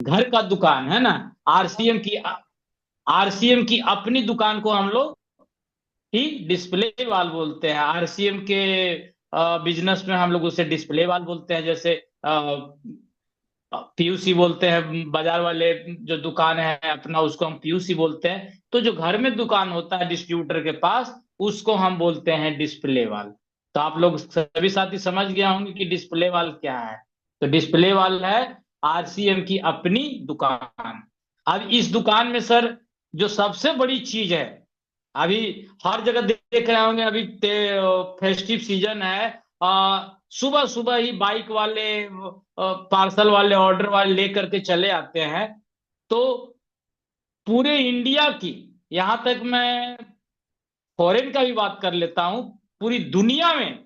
घर का दुकान है ना, आरसीएम की आरसीएम की अपनी दुकान को हम लोग ही डिस्प्ले वाल बोलते हैं। आरसीएम के बिजनेस में हम लोग उसे डिस्प्ले वाल बोलते हैं। जैसे पीयूसी बोलते हैं बाजार वाले, जो दुकान है अपना उसको हम पीयूसी बोलते हैं। तो जो घर में दुकान होता है डिस्ट्रीब्यूटर के पास, उसको हम बोलते हैं डिस्प्ले वाल। तो आप लोग सभी साथी समझ गया होंगे कि डिस्प्ले वाल क्या है। तो डिस्प्ले वाल है आरसीएम की अपनी दुकान। अब इस दुकान में सर जो सबसे बड़ी चीज है, अभी हर जगह देख रहे होंगे, अभी फेस्टिव सीजन है। सुबह सुबह ही बाइक वाले, पार्सल वाले, ऑर्डर वाले लेकर के चले आते हैं। तो पूरे इंडिया की, यहां तक मैं फॉरेन का भी बात कर लेता हूं, पूरी दुनिया में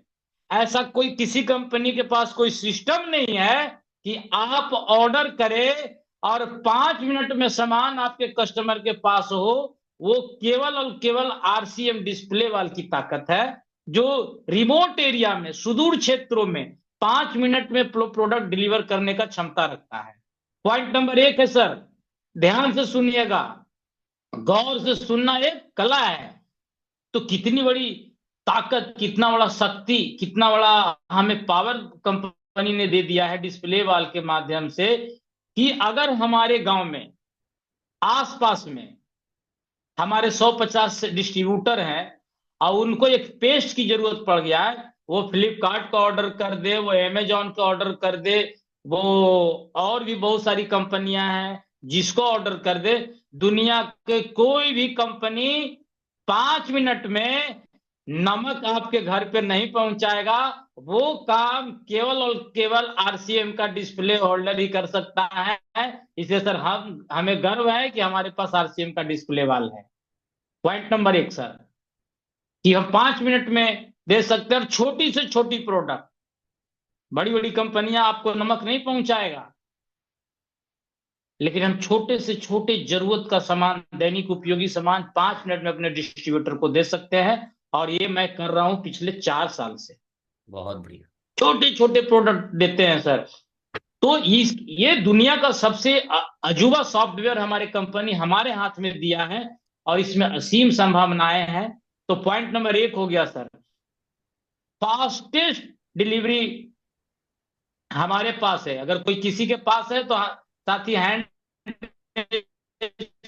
ऐसा कोई किसी कंपनी के पास कोई सिस्टम नहीं है कि आप ऑर्डर करें और 5 मिनट में सामान आपके कस्टमर के पास हो। वो केवल और केवल आरसीएम डिस्प्ले वाल की ताकत है, जो रिमोट एरिया में, सुदूर क्षेत्रों में 5 मिनट में प्रोडक्ट डिलीवर करने का क्षमता रखता है। पॉइंट नंबर 1 है सर, ध्यान से सुनिएगा, गौर से सुनना एक कला है। तो कितनी बड़ी ताकत, कितना बड़ा शक्ति, कितना बड़ा हमें पावर कंपनी ने दे दिया है डिस्प्ले वाल के माध्यम से, कि अगर हमारे गांव में, आसपास में हमारे 150 डिस्ट्रीब्यूटर हैं और उनको एक पेस्ट की जरूरत पड़ गया है, वो फ्लिपकार्ट का ऑर्डर कर दे, वो अमेजोन का ऑर्डर कर दे, वो और भी बहुत सारी कंपनियां हैं जिसको ऑर्डर कर दे, दुनिया के कोई भी कंपनी 5 मिनट में नमक आपके घर पे नहीं पहुंचाएगा। वो काम केवल और केवल आरसीएम का डिस्प्ले होल्डर ही कर सकता है। इसलिए सर हम हमें गर्व है कि हमारे पास आरसीएम का डिस्प्ले वाल है। पॉइंट नंबर 1 सर, कि हम 5 मिनट में दे सकते हैं, और छोटी से छोटी प्रोडक्ट, बड़ी बड़ी कंपनियां आपको नमक नहीं पहुंचाएगा, लेकिन हम छोटे से छोटे जरूरत का सामान, दैनिक उपयोगी सामान 5 मिनट में अपने डिस्ट्रीब्यूटर को दे सकते हैं। और ये मैं कर रहा हूं पिछले 4 साल से। बहुत बढ़िया। छोटे छोटे प्रोडक्ट देते हैं सर। तो इस ये दुनिया का सबसे अजूबा सॉफ्टवेयर हमारे कंपनी हमारे हाथ में दिया है, और इसमें असीम संभावनाएं हैं। तो पॉइंट नंबर 1 हो गया सर, फास्टेस्ट डिलीवरी हमारे पास है। अगर कोई किसी के पास है तो साथी हैंड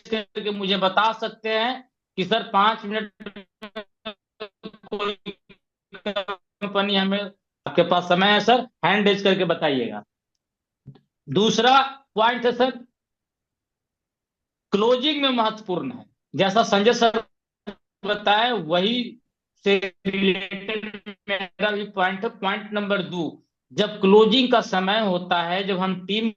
करके मुझे बता सकते हैं कि सर 5 मिनट कोई कंपनी हमें, आपके पास समय है सर, हैंड रेज करके बताइएगा। दूसरा पॉइंट है सर, क्लोजिंग में महत्वपूर्ण है। जैसा संजय सर बताए वही से रिलेटेड मेरा भी पॉइंट है। पॉइंट नंबर 2, जब क्लोजिंग का समय होता है, जब हम टीम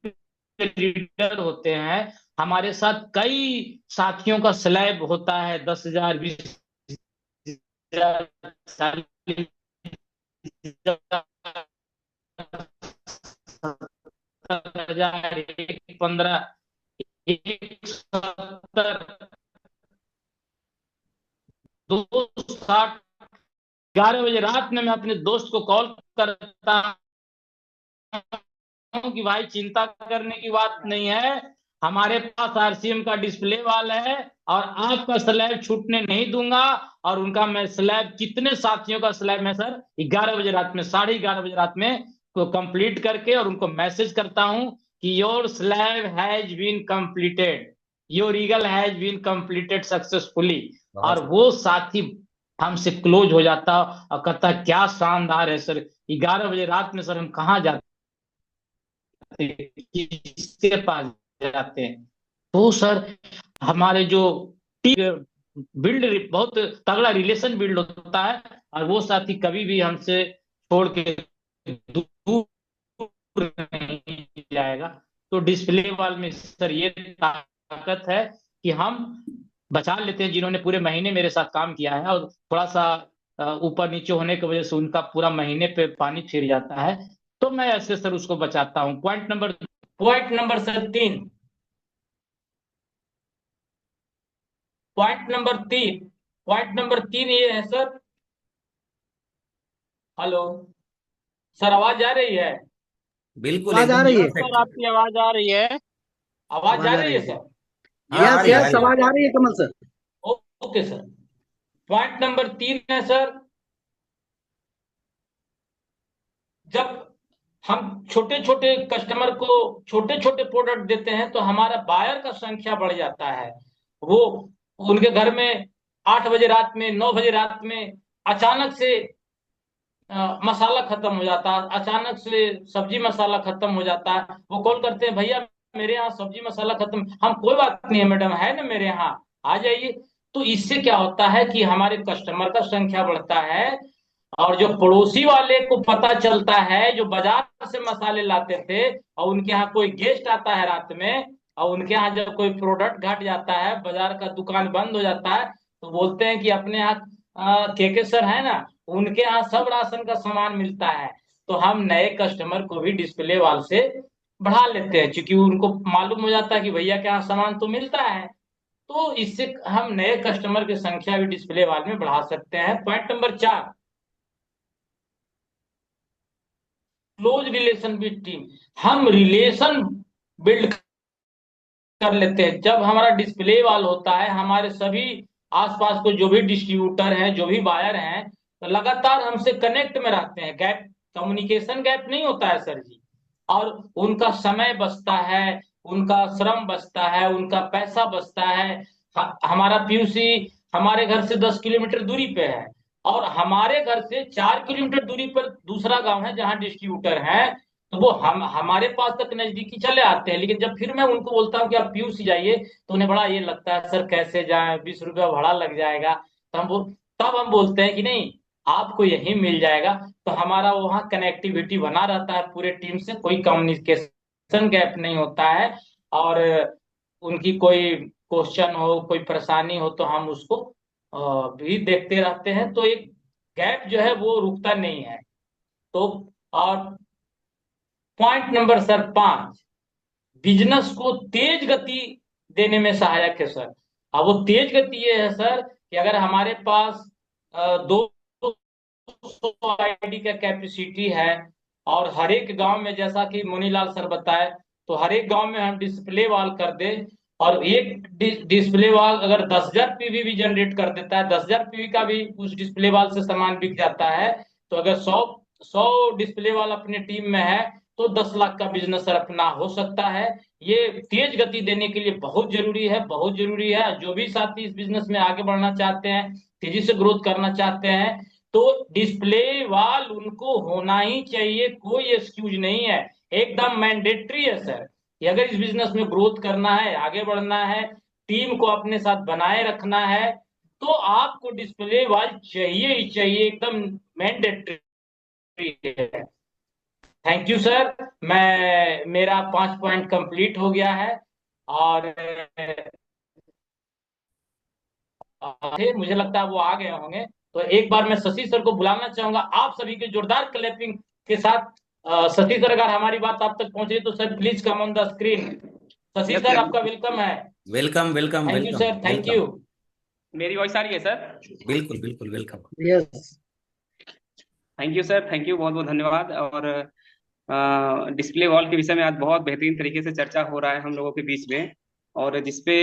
के लीडर होते हैं, हमारे साथ कई साथियों का स्लैब होता है, 10,000, 20,000, 40,000, 70,000, 15, 170, 260, 11 बजे रात में मैं अपने दोस्त को कॉल करता हूं कि भाई चिंता करने की बात नहीं है, हमारे पास आरसीएम का डिस्प्ले वाल है और आपका स्लैब छूटने नहीं दूंगा। और उनका मैं स्लैब, कितने साथियों का स्लैब मैं सर 11 बजे रात में, 11:30 बजे रात में को कंप्लीट करके और उनको मैसेज करता हूं कि your slab has been completed, your eagle has been completed successfully. बहुत और वो साथी हमसे क्लोज हो जाता और कहता क्या शानदार है सर, 11 बजे रात में सर हम कहाँ जाते, किसके पास जाते हैं। तो सर हमारे जो बिल्ड, बहुत तगड़ा रिलेशन बिल्ड होता है, और वो साथी कभी भी हमसे छोड़ के दूर नहीं जाएगा। तो डिस्प्ले वाल में सर ये ताकत है कि हम बचा लेते हैं, जिन्होंने पूरे महीने मेरे साथ काम किया है और थोड़ा सा ऊपर नीचे होने की वजह से उनका पूरा महीने पे पानी फिर जाता है, तो मैं ऐसे सर उसको बचाता हूँ। Point number sir 3, point number 3 ये है सर। हेलो सर, आवाज आ रही है? बिल्कुल आवाज आ एकदम रही है। Sir perfect. आपकी आवाज आ रही है। आवाज जा आवाज आ रही रही है है। सर? हाँ, आ यस रही है, आ यस, रही है। आवाज आ रही है Kamal sir. Okay sir. Point number 3 है सर, जब हम छोटे छोटे कस्टमर को छोटे छोटे प्रोडक्ट देते हैं तो हमारा बायर का संख्या बढ़ जाता है। वो उनके घर में 8 बजे रात में, 9 बजे रात में अचानक से मसाला खत्म हो जाता है, अचानक से सब्जी मसाला खत्म हो जाता है। वो कॉल करते हैं, भैया मेरे यहाँ सब्जी मसाला खत्म। हम, कोई बात नहीं है मैडम, है ना मेरे यहाँ, आ जाइए। तो इससे क्या होता है कि हमारे कस्टमर का संख्या बढ़ता है, और जो पड़ोसी वाले को पता चलता है, जो बाजार से मसाले लाते थे और उनके यहाँ कोई गेस्ट आता है रात में, और उनके यहाँ जब कोई प्रोडक्ट घट जाता है, बाजार का दुकान बंद हो जाता है, तो बोलते हैं कि अपने यहाँ के सर है ना, उनके यहाँ सब राशन का सामान मिलता है। तो हम नए कस्टमर को भी डिस्प्ले वाल से बढ़ा लेते हैं, क्योंकि उनको मालूम हो जाता है कि भैया के यहाँ सामान तो मिलता है। तो इससे हम नए कस्टमर की संख्या भी डिस्प्ले वाल में बढ़ा सकते हैं। Point number 4, close relation with team. हम रिलेशन बिल्ड कर लेते हैं जब हमारा डिस्प्ले वाल होता है। हमारे सभी आसपास को जो भी डिस्ट्रीब्यूटर हैं, जो भी बायर हैं, तो लगातार हमसे कनेक्ट में रहते हैं। गैप, कम्युनिकेशन गैप नहीं होता है सर जी। और उनका समय बचता है, उनका श्रम बचता है, उनका पैसा बचता है। हमारा पीयूसी हमारे घर से 10 किलोमीटर दूरी पे है, और हमारे घर से 4 किलोमीटर दूरी पर दूसरा गांव है जहां डिस्ट्रीब्यूटर है। तो वो हम हमारे पास तक नजदीकी चले आते हैं, लेकिन जब फिर मैं उनको बोलता हूँ कि आप पीयूसी जाइए, तो उन्हें बड़ा ये लगता है, सर कैसे जाएं, 20 रुपया भाड़ा लग जाएगा। तो तब हम बोलते हैं कि नहीं, आपको यही मिल जाएगा। तो हमारा वहाँ कनेक्टिविटी बना रहता है पूरे टीम से, कोई कम्युनिकेशन गैप नहीं होता है। और उनकी कोई क्वेश्चन हो, कोई परेशानी हो, तो हम उसको भी देखते रहते हैं। तो एक गैप जो है वो रुकता नहीं है। तो और पॉइंट नंबर सर 5, बिजनेस को तेज गति देने में सहायक है सर। अब वो तेज गति ये है सर कि अगर हमारे पास 200 आईडी का कैपेसिटी है, और हर एक गांव में, जैसा कि मुनीलाल सर बताए, तो हर एक गांव में हम डिस्प्ले वॉल कर दे, और एक डिस्प्ले वॉल अगर 10,000 पीवी भी जनरेट कर देता है, 10,000 पीवी का भी उस डिस्प्ले वॉल से सामान बिक जाता है। तो अगर 100 डिस्प्ले वॉल अपने टीम में है, तो 10 लाख का बिजनेस सर अपना हो सकता है। ये तेज गति देने के लिए बहुत जरूरी है, बहुत जरूरी है। जो भी साथी इस बिजनेस में आगे बढ़ना चाहते हैं, तेजी से ग्रोथ करना चाहते हैं, तो डिस्प्ले वॉल उनको होना ही चाहिए, कोई एक्सक्यूज नहीं है, एकदम मैंडेटरी है सर। कि अगर इस बिजनेस में ग्रोथ करना है, आगे बढ़ना है, टीम को अपने साथ बनाए रखना है, तो आपको डिस्प्ले वॉल चाहिए ही चाहिए, एकदम मैंडेटरी है। Thank you sir. मेरा 5 पॉइंट कंप्लीट हो गया है। और मुझे लगता है वो आ गए होंगे। तो एक बार मैं शशि सर को बुलाना चाहूंगा, आप सभी के जोरदार क्लैपिंग के साथ। शशि सर, अगर हमारी बात आप तक पहुंची तो sir please come on the screen. Shashi yes sir, yes. आपका वेलकम है। Welcome welcome thank you welcome sir, thank welcome. You. मेरी वॉइस आ रही है सर? बिल्कुल बिल्कुल welcome. Yes. Thank you sir, thank you, बहुत बहुत धन्यवाद। और डिस्प्ले वॉल के विषय में आज बहुत बेहतरीन तरीके से चर्चा हो रहा है हम लोगों के बीच में, और जिसपे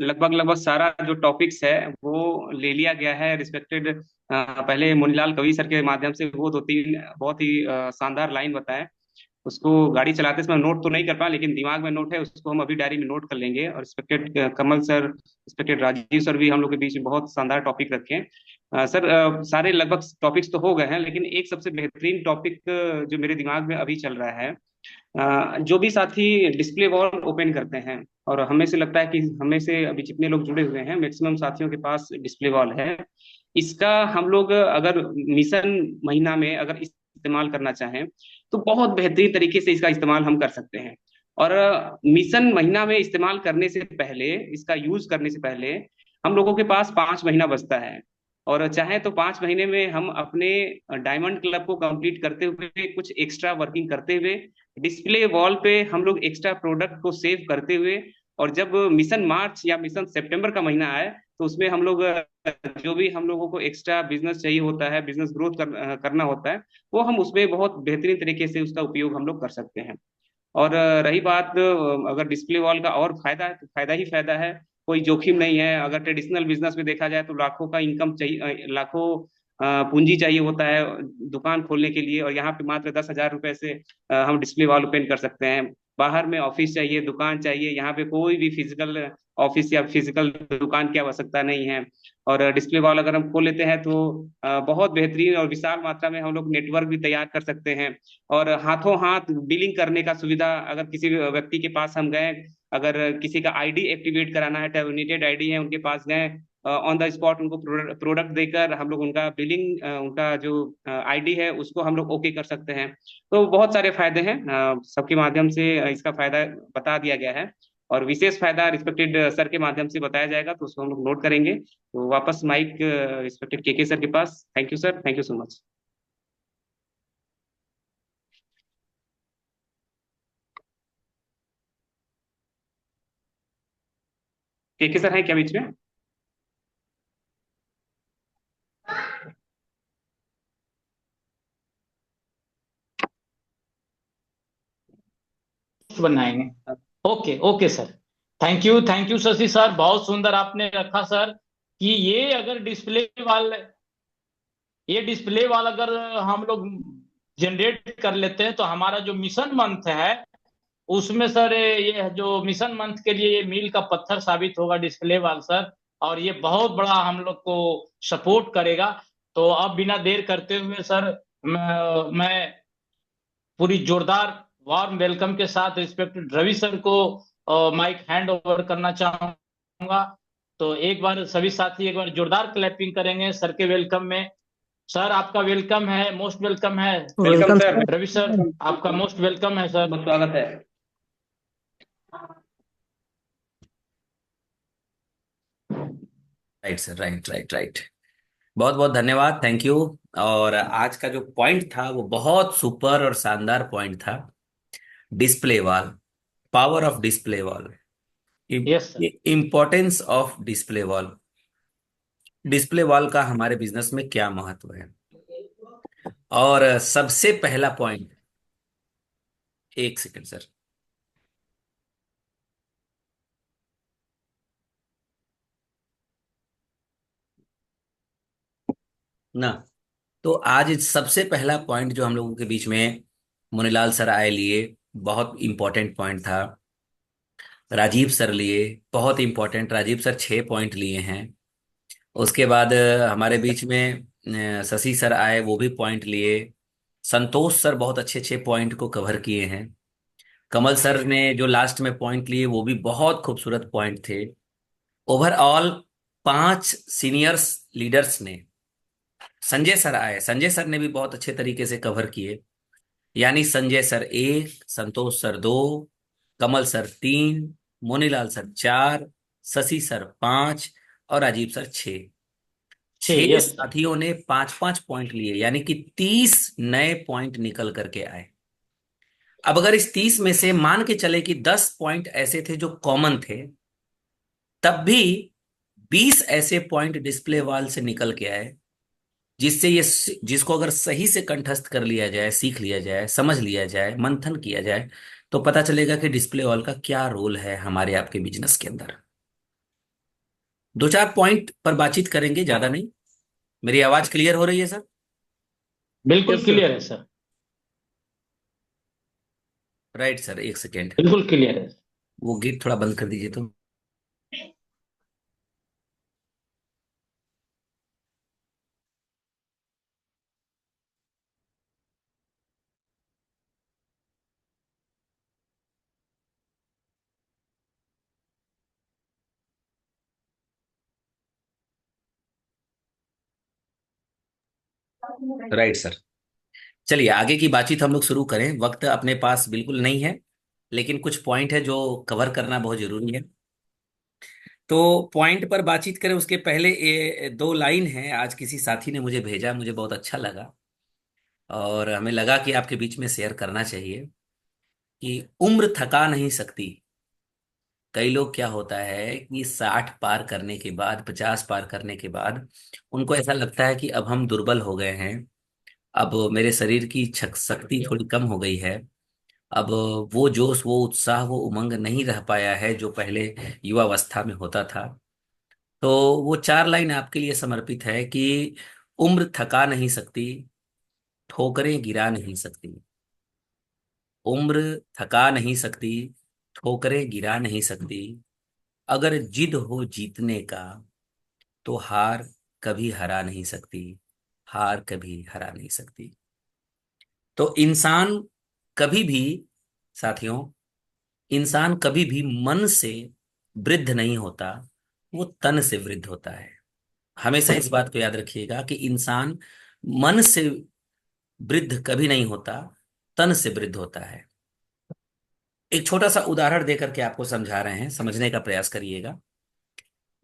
लगभग लगभग सारा जो टॉपिक्स है वो ले लिया गया है रिस्पेक्टेड। पहले मुनीलाल कवि सर के माध्यम से वो 2-3 बहुत ही शानदार लाइन बताए। उसको गाड़ी चलाते समय नोट तो नहीं कर पाए, लेकिन दिमाग में नोट है, उसको हम अभी डायरी में नोट कर लेंगे। और रिस्पेक्टेड कमल सर, रिस्पेक्टेड राजीव सर भी हम लोग के बीच में बहुत शानदार टॉपिक रखे हैं। सर, सारे लगभग टॉपिक्स तो हो गए हैं, लेकिन एक सबसे बेहतरीन टॉपिक जो मेरे दिमाग में अभी चल रहा है, जो भी साथी डिस्प्ले वॉल ओपन करते हैं, और हमें से लगता है कि हमें से अभी जितने लोग जुड़े हुए हैं मैक्सिमम साथियों के पास डिस्प्ले वॉल है। इसका हम लोग अगर मिशन महीना में अगर इस्तेमाल करना चाहें, तो बहुत बेहतरीन तरीके से इसका इस्तेमाल हम कर सकते हैं। और मिशन महीना में इस्तेमाल करने से पहले, इसका यूज करने से पहले, हम लोगों के पास 5 महीना बचता है। और चाहे तो 5 महीने में हम अपने डायमंड क्लब को कंप्लीट करते हुए, कुछ एक्स्ट्रा वर्किंग करते हुए, डिस्प्ले वॉल पे हम लोग एक्स्ट्रा प्रोडक्ट को सेव करते हुए, और जब मिशन मार्च या मिशन सितंबर का महीना आए, तो उसमें हम लोग जो भी हम लोगों को एक्स्ट्रा बिजनेस चाहिए होता है, बिजनेस ग्रोथ करना होता है, वो हम उसमें बहुत बेहतरीन तरीके से उसका उपयोग हम लोग कर सकते हैं। और रही बात अगर डिस्प्ले वॉल का और फायदा है तो फायदा ही फायदा है, कोई जोखिम नहीं है। अगर ट्रेडिशनल बिजनेस में देखा जाए तो लाखों का इनकम चाहिए, लाखों पूंजी चाहिए होता है दुकान खोलने के लिए, और यहाँ पे मात्र 10,000 रुपए से हम डिस्प्ले वॉल ओपन कर सकते हैं। बाहर में ऑफिस चाहिए, दुकान चाहिए, यहाँ पे कोई भी फिजिकल ऑफिस या फिजिकल दुकान की आवश्यकता नहीं है। और डिस्प्ले वॉल अगर हम खोल लेते हैं तो बहुत बेहतरीन और विशाल मात्रा में हम लोग नेटवर्क भी तैयार कर सकते हैं। और हाथों हाथ बिलिंग करने का सुविधा, अगर किसी व्यक्ति के पास हम गए, अगर किसी का आईडी एक्टिवेट कराना है, टर्मिनेटेड आईडी है, उनके पास गए, ऑन द स्पॉट उनको प्रोडक्ट देकर हम लोग उनका बिलिंग, उनका जो आईडी है उसको हम लोग ओके कर सकते हैं। तो बहुत सारे फायदे हैं, सबके माध्यम से इसका फायदा बता दिया गया है। और विशेष फायदा रिस्पेक्टेड सर के माध्यम से बताया जाएगा तो उसको हम लोग नोट करेंगे। तो वापस माइक रिस्पेक्टेड के सर के पास। Thank you sir, thank you so much. K sir हैं क्या बीच में? बनाएंगे। Okay okay sir. Thank you Shashi sir, बहुत सुंदर आपने रखा सर कि ये डिस्प्ले वाला अगर हम लोग जनरेट कर लेते हैं तो हमारा जो मिशन मंथ है उसमें सर ये जो मिशन मंथ के लिए ये मील का पत्थर साबित होगा डिस्प्ले वाल सर। और ये बहुत बड़ा हम लोग को सपोर्ट करेगा। तो अब बिना देर करते हुए सर मैं पूरी जोरदार वार्म वेलकम के साथ रिस्पेक्टेड रवि सर को माइक हैंड ओवर करना चाहूंगा। तो एक बार सभी साथी एक बार जोरदार क्लैपिंग करेंगे सर के वेलकम में। सर आपका वेलकम है, मोस्ट वेलकम है। Welcome sir. रवि सर आपका मोस्ट वेलकम है सर। बहुत स्वागत है। Right sir, right right right. बहुत बहुत धन्यवाद, थैंक यू। और आज का जो पॉइंट था वो बहुत सुपर और शानदार पॉइंट था। Display wall, power of display wall, yes sir. Importance of display wall, display wall का हमारे बिजनेस में क्या महत्व है। और सबसे पहला पॉइंट, एक सेकंड सर। ना, तो आज सबसे पहला पॉइंट जो हम लोगों के बीच में मुनीलाल सर आए लिए, बहुत इंपॉर्टेंट पॉइंट था। राजीव सर लिए, बहुत इंपॉर्टेंट, राजीव सर 6 पॉइंट लिए हैं। उसके बाद हमारे बीच में शशि सर आए, वो भी पॉइंट लिए। संतोष सर बहुत अच्छे अच्छे पॉइंट को कवर किए हैं। कमल सर ने जो लास्ट में पॉइंट लिए वो भी बहुत खूबसूरत पॉइंट थे। ओवरऑल 5 सीनियर्स लीडर्स ने, संजय सर आए, संजय सर ने भी बहुत अच्छे तरीके से कवर किए। यानी संजय सर 1, संतोष सर 2, कमल सर 3, मोनीलाल सर 4, शशि सर 5 और राजीव सर 6। ठीक, 6 यस सर। साथियों ने 5 5 पॉइंट लिए, यानी कि 30 नए पॉइंट निकल करके आए। अब अगर इस 30 में से मान के चले कि 10 पॉइंट ऐसे थे जो कॉमन थे, तब भी 20 ऐसे पॉइंट डिस्प्ले वॉल से निकल के आए, जिससे ये, जिसको अगर सही से कंठस्थ कर लिया जाए, सीख लिया जाए, समझ लिया जाए, मंथन किया जाए, तो पता चलेगा कि डिस्प्ले वॉल का क्या रोल है हमारे आपके बिजनेस के अंदर। 2 4 पॉइंट पर बातचीत करेंगे, ज्यादा नहीं। मेरी आवाज क्लियर हो रही है सर? बिल्कुल यस सर। क्लियर है सर। राइट सर, एक सेकेंड, बिल्कुल क्लियर है। वो गेट थोड़ा बंद कर दीजिए तो। राइट सर, चलिए आगे की बातचीत हम लोग शुरू करें। वक्त अपने पास बिल्कुल नहीं है, लेकिन कुछ पॉइंट है जो कवर करना बहुत जरूरी है। तो पॉइंट पर बातचीत करें उसके पहले 2 लाइन है, आज किसी साथी ने मुझे भेजा, मुझे बहुत अच्छा लगा और हमें लगा कि आपके बीच में शेयर करना चाहिए कि उम्र थका नहीं सकती। कई लोग क्या होता है कि 60 पार करने के बाद, 50 पार करने के बाद उनको ऐसा लगता है कि अब हम दुर्बल हो गए हैं, अब मेरे शरीर की शक्ति थोड़ी कम हो गई है, अब वो जोश, वो उत्साह, वो उमंग नहीं रह पाया है जो पहले युवावस्था में होता था। तो वो चार लाइन आपके लिए समर्पित है कि उम्र थका नहीं सकती, ठोकरें गिरा नहीं सकती। उम्र थका नहीं सकती, ठोकरें गिरा नहीं सकती। अगर जिद हो जीतने का, तो हार कभी हरा नहीं सकती। हार कभी हरा नहीं सकती। तो इंसान कभी भी, साथियों, इंसान कभी भी मन से वृद्ध नहीं होता, वो तन से वृद्ध होता है। हमेशा इस बात को याद रखिएगा कि इंसान मन से वृद्ध कभी नहीं होता, तन से वृद्ध होता है। एक छोटा सा उदाहरण देकर के आपको समझा रहे हैं, समझने का प्रयास करिएगा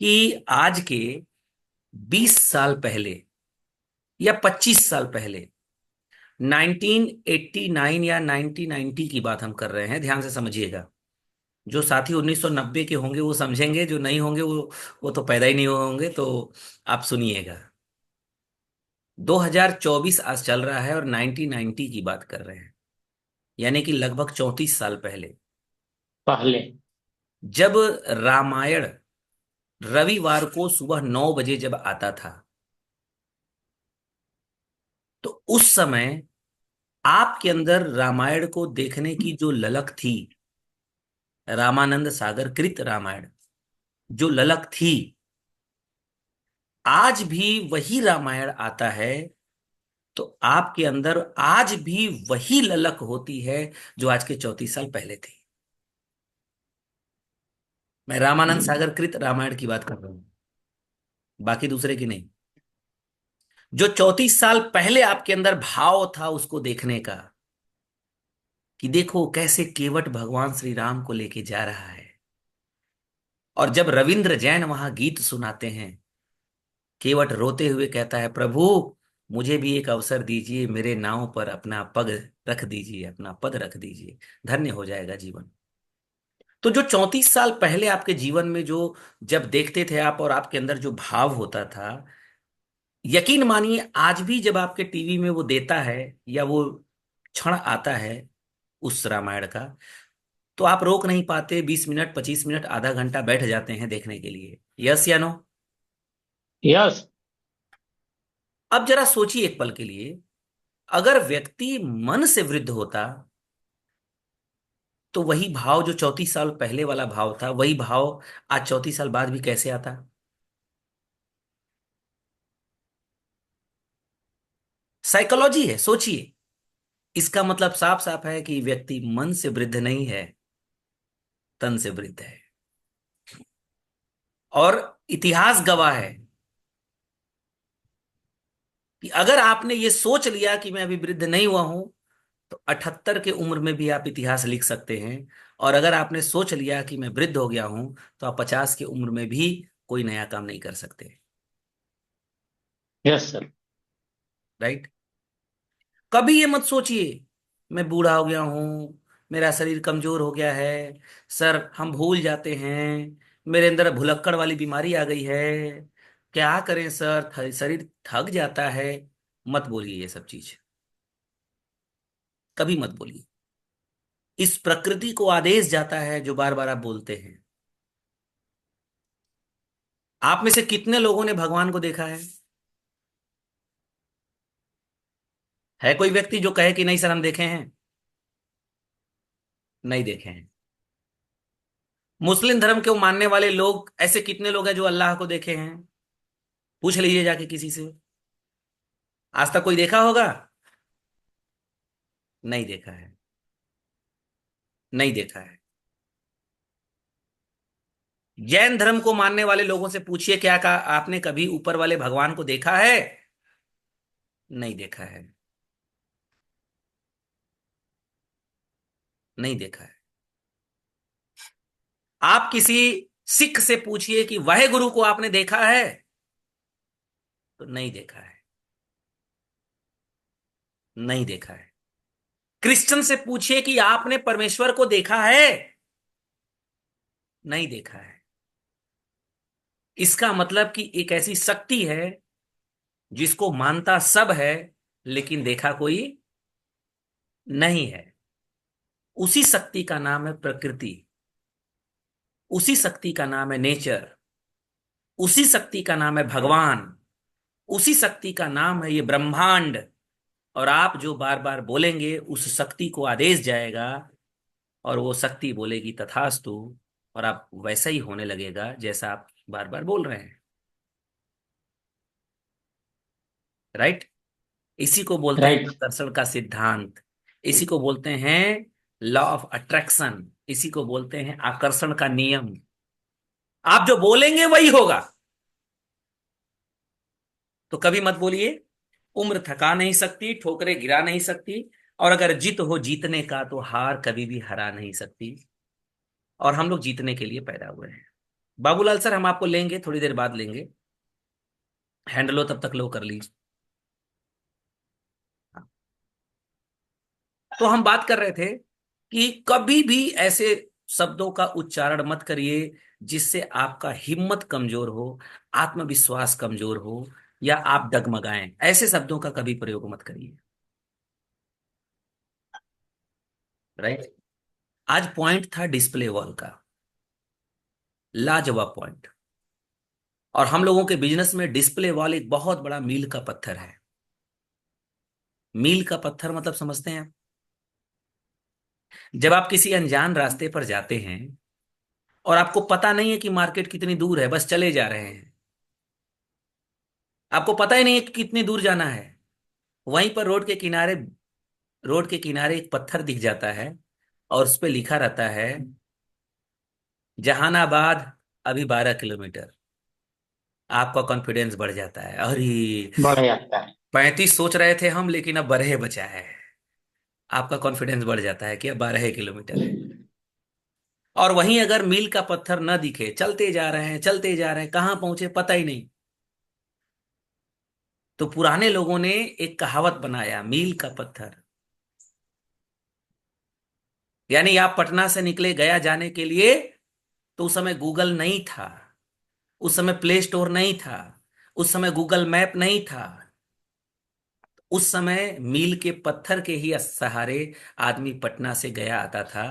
कि आज के 20 साल पहले या 25 साल पहले, 1989 या 1990 की बात हम कर रहे हैं, ध्यान से समझिएगा। जो साथी 1990 के होंगे वो समझेंगे, जो नहीं होंगे वो तो पैदा ही नहीं हुए होंगे। तो आप सुनिएगा, 2024 आज चल रहा है और 1990 की बात कर रहे हैं, यानी कि लगभग 34 साल पहले, पहले। जब रामायण रविवार को सुबह 9 बजे जब आता था, तो उस समय आपके अंदर रामायण को देखने की जो ललक थी, रामानंद सागर कृत रामायण, जो ललक थी, आज भी वही रामायण आता है तो आपके अंदर आज भी वही ललक होती है जो आज के 34 साल पहले थी। मैं रामानंद सागर कृत रामायण की बात कर रहा हूं, बाकी दूसरे की नहीं। जो 34 साल पहले आपके अंदर भाव था उसको देखने का, कि देखो कैसे केवट भगवान श्री राम को लेके जा रहा है। और जब रविंद्र जैन वहां गीत सुनाते हैं, केवट रोते हुए कहता है, प्रभु मुझे भी एक अवसर दीजिए, मेरे नाव पर अपना पग रख दीजिए, अपना पद रख दीजिए, धन्य हो जाएगा जीवन। तो जो 34 साल पहले आपके जीवन में जो, जब देखते थे आप और आपके अंदर जो भाव होता था, यकीन मानिए आज भी जब आपके टीवी में वो देता है या वो क्षण आता है उस रामायण का, तो आप रोक नहीं पाते, 20 मिनट, 25 मिनट, आधा घंटा बैठ जाते हैं देखने के लिए। यस या नो? यस। अब जरा सोचिए एक पल के लिए, अगर व्यक्ति मन से वृद्ध होता, तो वही भाव जो 34 साल पहले वाला भाव था, वही भाव आज 34 साल बाद भी कैसे आता? साइकोलॉजी है, सोचिए। इसका मतलब साफ साफ है कि व्यक्ति मन से वृद्ध नहीं है, तन से वृद्ध है। और इतिहास गवाह है कि अगर आपने ये सोच लिया कि मैं अभी वृद्ध नहीं हुआ हूं, तो 78 के उम्र में भी आप इतिहास लिख सकते हैं। और अगर आपने सोच लिया कि मैं वृद्ध हो गया हूं, तो आप 50 की उम्र में भी कोई नया काम नहीं कर सकते। Yes sir. राइट? कभी ये मत सोचिए मैं बूढ़ा हो गया हूं, मेरा शरीर कमजोर हो गया है। सर हम भूल जाते हैं, मेरे अंदर भुलक्कड़ वाली बीमारी आ गई है, क्या करें सर, शरीर थक जाता है। मत बोलिए ये सब चीज, कभी मत बोलिए। इस प्रकृति को आदेश जाता है जो बार बार आप बोलते हैं। आप में से कितने लोगों ने भगवान को देखा है कोई व्यक्ति जो कहे कि नहीं सर हम देखे हैं? नहीं देखे हैं। मुस्लिम धर्म के मानने वाले लोग, ऐसे कितने लोग हैं जो अल्लाह को देखे हैं? पूछ लीजिए जाके किसी से, आज तक कोई देखा होगा? नहीं देखा है। नहीं देखा है। जैन धर्म को मानने वाले लोगों से पूछिए, क्या कहा आपने कभी ऊपर वाले भगवान को देखा है? नहीं देखा है। नहीं देखा है। आप किसी सिख से पूछिए कि वाहे गुरु को आपने देखा है? तो नहीं देखा है। नहीं देखा है। क्रिश्चियन से पूछिए कि आपने परमेश्वर को देखा है? नहीं देखा है। इसका मतलब कि एक ऐसी शक्ति है जिसको मानता सब है, लेकिन देखा कोई नहीं है। उसी शक्ति का नाम है प्रकृति, उसी शक्ति का नाम है नेचर, उसी शक्ति का नाम है भगवान, उसी शक्ति का नाम है ये ब्रह्मांड। और आप जो बार बार बोलेंगे उस शक्ति को आदेश जाएगा और वो शक्ति बोलेगी तथास्तु, और आप वैसा ही होने लगेगा जैसा आप बार बार बोल रहे हैं। राइट? इसी को बोलते हैं राइट। आकर्षण का सिद्धांत, इसी को बोलते हैं लॉ ऑफ अट्रैक्शन, इसी को बोलते हैं आकर्षण का नियम। आप जो बोलेंगे वही होगा। तो कभी मत बोलिए उम्र थका नहीं सकती, ठोकरें गिरा नहीं सकती, और अगर जीत हो जीतने का तो हार कभी भी हरा नहीं सकती। और हम लोग जीतने के लिए पैदा हुए हैं। बाबूलाल सर, हम आपको लेंगे, थोड़ी देर बाद लेंगे। हैंडल लो तब तक लो कर लीजिए। तो हम बात कर रहे थे कि कभी भी ऐसे शब्दों का उच्चारण मत करिए जिससे आपका हिम्मत कमजोर हो, आत्मविश्वास कमजोर हो, या आप डगमगाएं। ऐसे शब्दों का कभी प्रयोग मत करिए। राइट? आज पॉइंट था डिस्प्ले वॉल का, लाजवाब पॉइंट। और हम लोगों के बिजनेस में डिस्प्ले वॉल एक बहुत बड़ा मील का पत्थर है। मील का पत्थर मतलब समझते हैं आप? जब आप किसी अनजान रास्ते पर जाते हैं और आपको पता नहीं है कि मार्केट कितनी दूर है, बस चले जा रहे हैं, आपको पता ही नहीं है कि कितनी दूर जाना है, वहीं पर रोड के किनारे एक पत्थर दिख जाता है और उस पे लिखा रहता है जहानाबाद अभी 12 किलोमीटर। आपका कॉन्फिडेंस बढ़ जाता है, अरे बढ़ जाता है। 35 सोच रहे थे हम, लेकिन अब 12 बचा है। आपका कॉन्फिडेंस बढ़ जाता है कि अब 12 किलोमीटर है। और वहीं अगर मील का पत्थर न दिखे, चलते जा रहे हैं चलते जा रहे हैं, कहाँ पहुंचे पता ही नहीं, तो पुराने लोगों ने एक कहावत बनाया, मील का पत्थर। यानी आप पटना से निकले गया जाने के लिए, तो उस समय गूगल नहीं था, उस समय प्ले स्टोर नहीं था, उस समय गूगल मैप नहीं था। उस समय मील के पत्थर के ही सहारे आदमी पटना से गया आता था।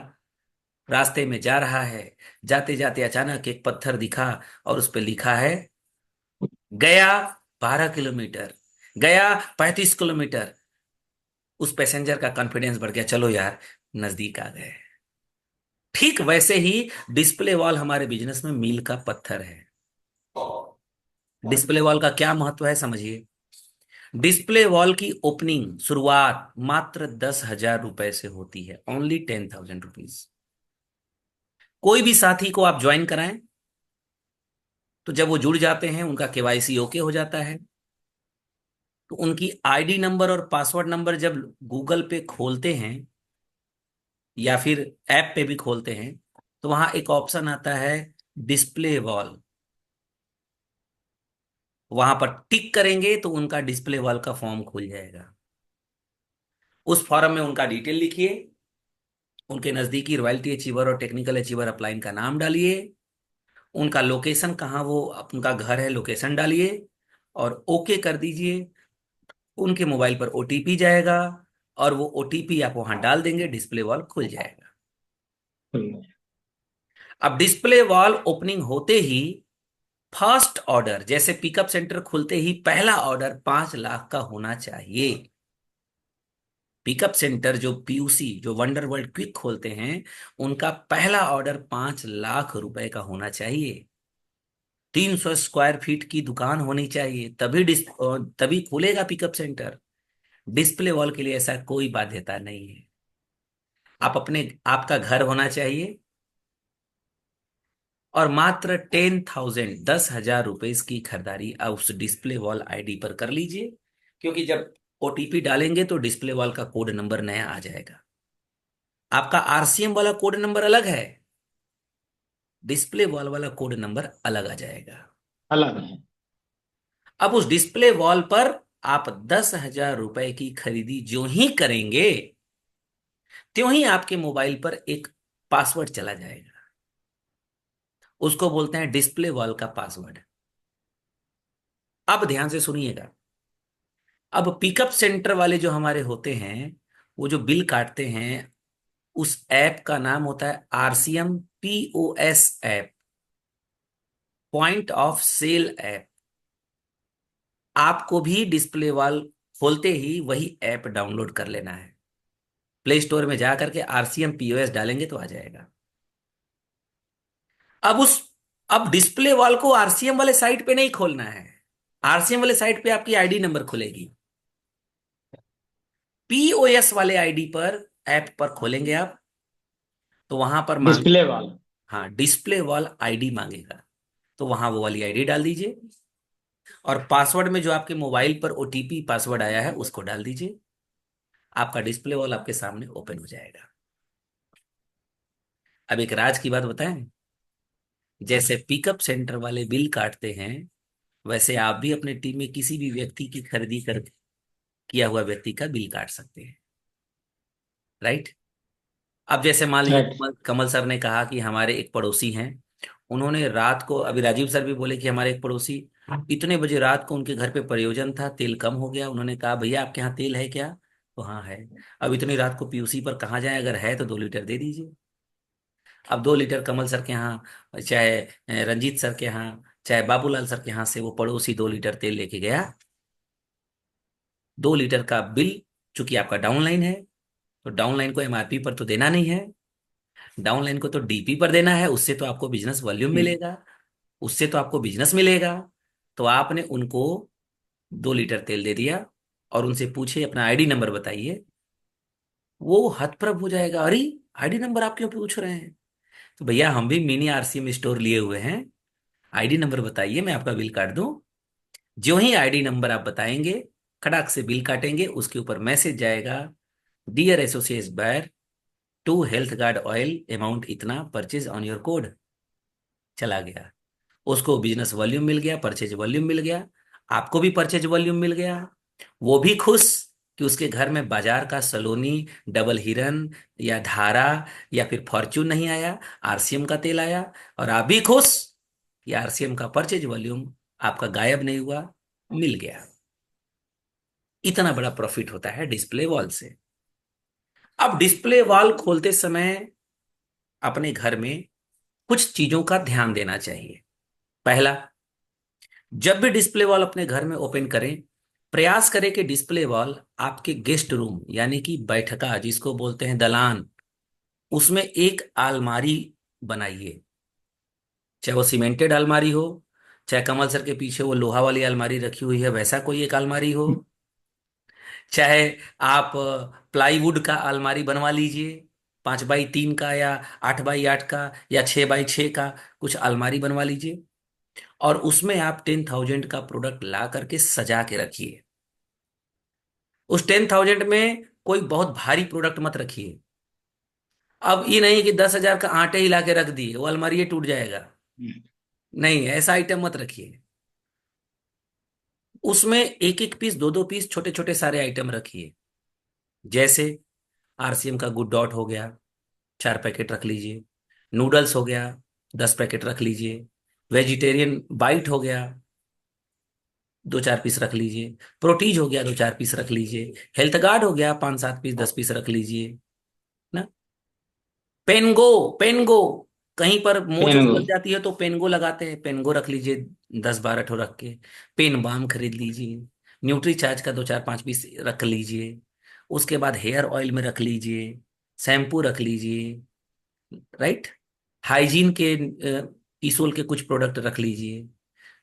रास्ते में जा रहा है, जाते जाते अचानक एक पत्थर दिखा और उस पर लिखा है गया 12 किलोमीटर, गया 35 किलोमीटर। उस पैसेंजर का कॉन्फिडेंस बढ़ गया, चलो यार नजदीक आ गए। ठीक वैसे ही डिस्प्ले वॉल हमारे बिजनेस में मील का पत्थर है। डिस्प्ले वॉल का क्या महत्व है समझिए। डिस्प्ले वॉल की ओपनिंग शुरुआत मात्र 10,000 रुपए से होती है, ओनली 10,000 रुपीज। कोई भी साथी को आप ज्वाइन कराएं, तो जब वो जुड़ जाते हैं उनका केवाईसी ओके हो जाता है, तो उनकी आईडी नंबर और पासवर्ड नंबर जब गूगल पे खोलते हैं या फिर ऐप पे भी खोलते हैं, तो वहां एक ऑप्शन आता है डिस्प्ले वॉल। वहां पर टिक करेंगे तो उनका डिस्प्ले वॉल का फॉर्म खुल जाएगा। उस फॉर्म में उनका डिटेल लिखिए, उनके नजदीकी रॉयल्टी अचीवर और टेक्निकल अचीवर अपलाइन का नाम डालिए, उनका लोकेशन कहाँ वो उनका घर है लोकेशन डालिए और ओके कर दीजिए। उनके मोबाइल पर ओटीपी जाएगा और वो ओटीपी आप वहां डाल देंगे, डिस्प्ले वॉल खुल जाएगा। अब डिस्प्ले वॉल ओपनिंग होते ही फर्स्ट ऑर्डर, जैसे पिकअप सेंटर खुलते ही पहला ऑर्डर 5 लाख का होना चाहिए। पिकअप सेंटर जो पीयूसी जो वंडर वर्ल्ड क्विक खोलते हैं, उनका पहला ऑर्डर 5 लाख रुपए का होना चाहिए। 300 स्क्वायर फीट की दुकान होनी चाहिए, तभी खुलेगा पिकअप सेंटर। डिस्प्ले वॉल के लिए ऐसा कोई बाध्यता नहीं है। आपका घर होना चाहिए और मात्र 10,000 की खरीदारी आप उस डिस्प्ले वॉल आईडी पर कर लीजिए, क्योंकि जब ओटीपी डालेंगे तो डिस्प्ले वॉल का कोड नंबर नया आ जाएगा। आपका आरसीएम वाला कोड नंबर अलग है, डिस्प्ले वॉल वाला कोड नंबर अलग आ जाएगा। अलग है। अब उस डिस्प्ले वॉल पर आप 10,000 रुपए की खरीदी जो ही करेंगे, त्यों ही आपके मोबाइल पर एक पासवर्ड चला जाएगा। उसको बोलते हैं डिस्प्ले वॉल का पासवर्ड। अब ध्यान से सुनिएगा। अब पिकअप सेंटर वाले जो हमारे होते हैं, वो जो बिल काटते हैं, उस ऐप का नाम होता है RCM POS app, point of sale app. आपको भी डिस्प्ले वॉल खोलते ही वही ऐप डाउनलोड कर लेना है। प्ले स्टोर में जा करके आरसीएम पीओएस डालेंगे तो आ जाएगा। अब उस अब डिस्प्ले वॉल को आरसीएम वाले साइट पे नहीं खोलना है। आरसीएम वाले साइट पे आपकी आईडी नंबर खुलेगी। पीओएस वाले आईडी पर, ऐप पर खोलेंगे आप, तो वहां पर मांग, डिस्प्ले वाल। हाँ, डिस्प्ले वॉल आईडी मांगेगा, तो वहां वो वाली आईडी डाल दीजिए और पासवर्ड में जो आपके मोबाइल पर ओटीपी पासवर्ड आया है उसको डाल दीजिए। आपका डिस्प्ले वॉल आपके सामने ओपन हो जाएगा। अब एक राज की बात बताएं, जैसे पिकअप सेंटर वाले बिल काटते हैं, वैसे आप भी अपने टीम में किसी भी व्यक्ति की खरीदी कर किया हुआ व्यक्ति का बिल काट सकते हैं, राइट। अब जैसे मान लीजिए राइट। कमल सर ने कहा कि हमारे एक पड़ोसी हैं, उन्होंने रात को, अभी राजीव सर भी बोले कि हमारे एक पड़ोसी इतने बजे रात को उनके घर पे प्रयोजन था, तेल कम हो गया, उन्होंने कहा भैया आपके यहाँ तेल है क्या? तो हाँ है। अब इतनी रात को पीयूसी पर कहाँ जाए, अगर है तो 2 लीटर दे दीजिए। अब 2 लीटर कमल सर के यहाँ, चाहे रंजीत सर के यहाँ, चाहे बाबूलाल सर के यहाँ से वो पड़ोसी 2 लीटर तेल लेके गया। 2 लीटर का बिल, चूंकि आपका डाउनलाइन है तो डाउनलाइन को एमआरपी पर तो देना नहीं है, डाउनलाइन को तो डीपी पर देना है। उससे तो आपको बिजनेस वॉल्यूम मिलेगा, उससे तो आपको बिजनेस मिलेगा। तो आपने उनको 2 लीटर तेल दे दिया और उनसे पूछे अपना आईडी नंबर बताइए, वो हतप्रभ हो जाएगा, अरे आईडी नंबर आप क्यों पूछ रहे हैं? तो भैया हम भी मिनी आरसीएम स्टोर लिए हुए हैं, आईडी नंबर बताइए मैं आपका बिल काट दूं। जो ही आईडी नंबर आप बताएंगे, खड़ाक से बिल काटेंगे, उसके ऊपर मैसेज जाएगा, dear associate buyer, to health guard oil amount इतना, परचेज ऑन योर कोड। चला गया, उसको बिजनेस वॉल्यूम मिल गया, परचेज वॉल्यूम मिल गया, आपको भी परचेज वॉल्यूम मिल गया। वो भी खुश कि उसके घर में बाजार का सलोनी, डबल हिरन या धारा या फिर फॉर्च्यून नहीं आया, आरसीएम का तेल आया। और आप भी खुश कि आरसीएम का परचेज वॉल्यूम आपका गायब नहीं हुआ, मिल गया। इतना बड़ा प्रॉफिट होता है डिस्प्ले वॉल से। अब डिस्प्ले वॉल खोलते समय अपने घर में कुछ चीजों का ध्यान देना चाहिए। पहला, जब भी डिस्प्ले वॉल अपने घर में ओपन करें, प्रयास करें कि डिस्प्ले वॉल आपके गेस्ट रूम यानी कि बैठका जिसको बोलते हैं दलान, उसमें एक अलमारी बनाइए। चाहे वो सीमेंटेड अलमारी हो, चाहे कमल सर के पीछे वो लोहा वाली अलमारी रखी हुई है वैसा कोई एक अलमारी हो, चाहे आप प्लाईवुड का अलमारी बनवा लीजिए, 5x3 का या 8x8 का या 6x6 का कुछ अलमारी बनवा लीजिए और उसमें आप 10,000 का प्रोडक्ट ला करके सजा के रखिए। उस 10,000 में कोई बहुत भारी प्रोडक्ट मत रखिए। अब ये नहीं कि 10,000 का आटे ही ला के रख दिए, वो अलमारी टूट जाएगा। नहीं, ऐसा आइटम मत रखिए। उसमें एक एक पीस, दो दो पीस, छोटे छोटे सारे आइटम रखिए। जैसे आरसीएम का गुड डॉट हो गया, 4 पैकेट रख लीजिए। नूडल्स हो गया, 10 पैकेट रख लीजिए। वेजिटेरियन बाइट हो गया, 2-4 पीस रख लीजिए। प्रोटीज हो गया, 2-4 पीस रख लीजिए। हेल्थ गार्ड हो गया, 5-7 पीस, 10 पीस रख लीजिए ना। पेनगो, पेनगो, कहीं पर मोच पेन। निकल जाती है तो पेनगो लगाते हैं, पेनगो रख लीजिए, 10-12 ठो रख के। पेन बाम खरीद लीजिए। न्यूट्री चार्ज का 2-4-5 पीस रख लीजिए। उसके बाद हेयर ऑयल में रख लीजिए, शैम्पू रख लीजिए, राइट। हाइजीन के ईसोल के कुछ प्रोडक्ट रख लीजिए।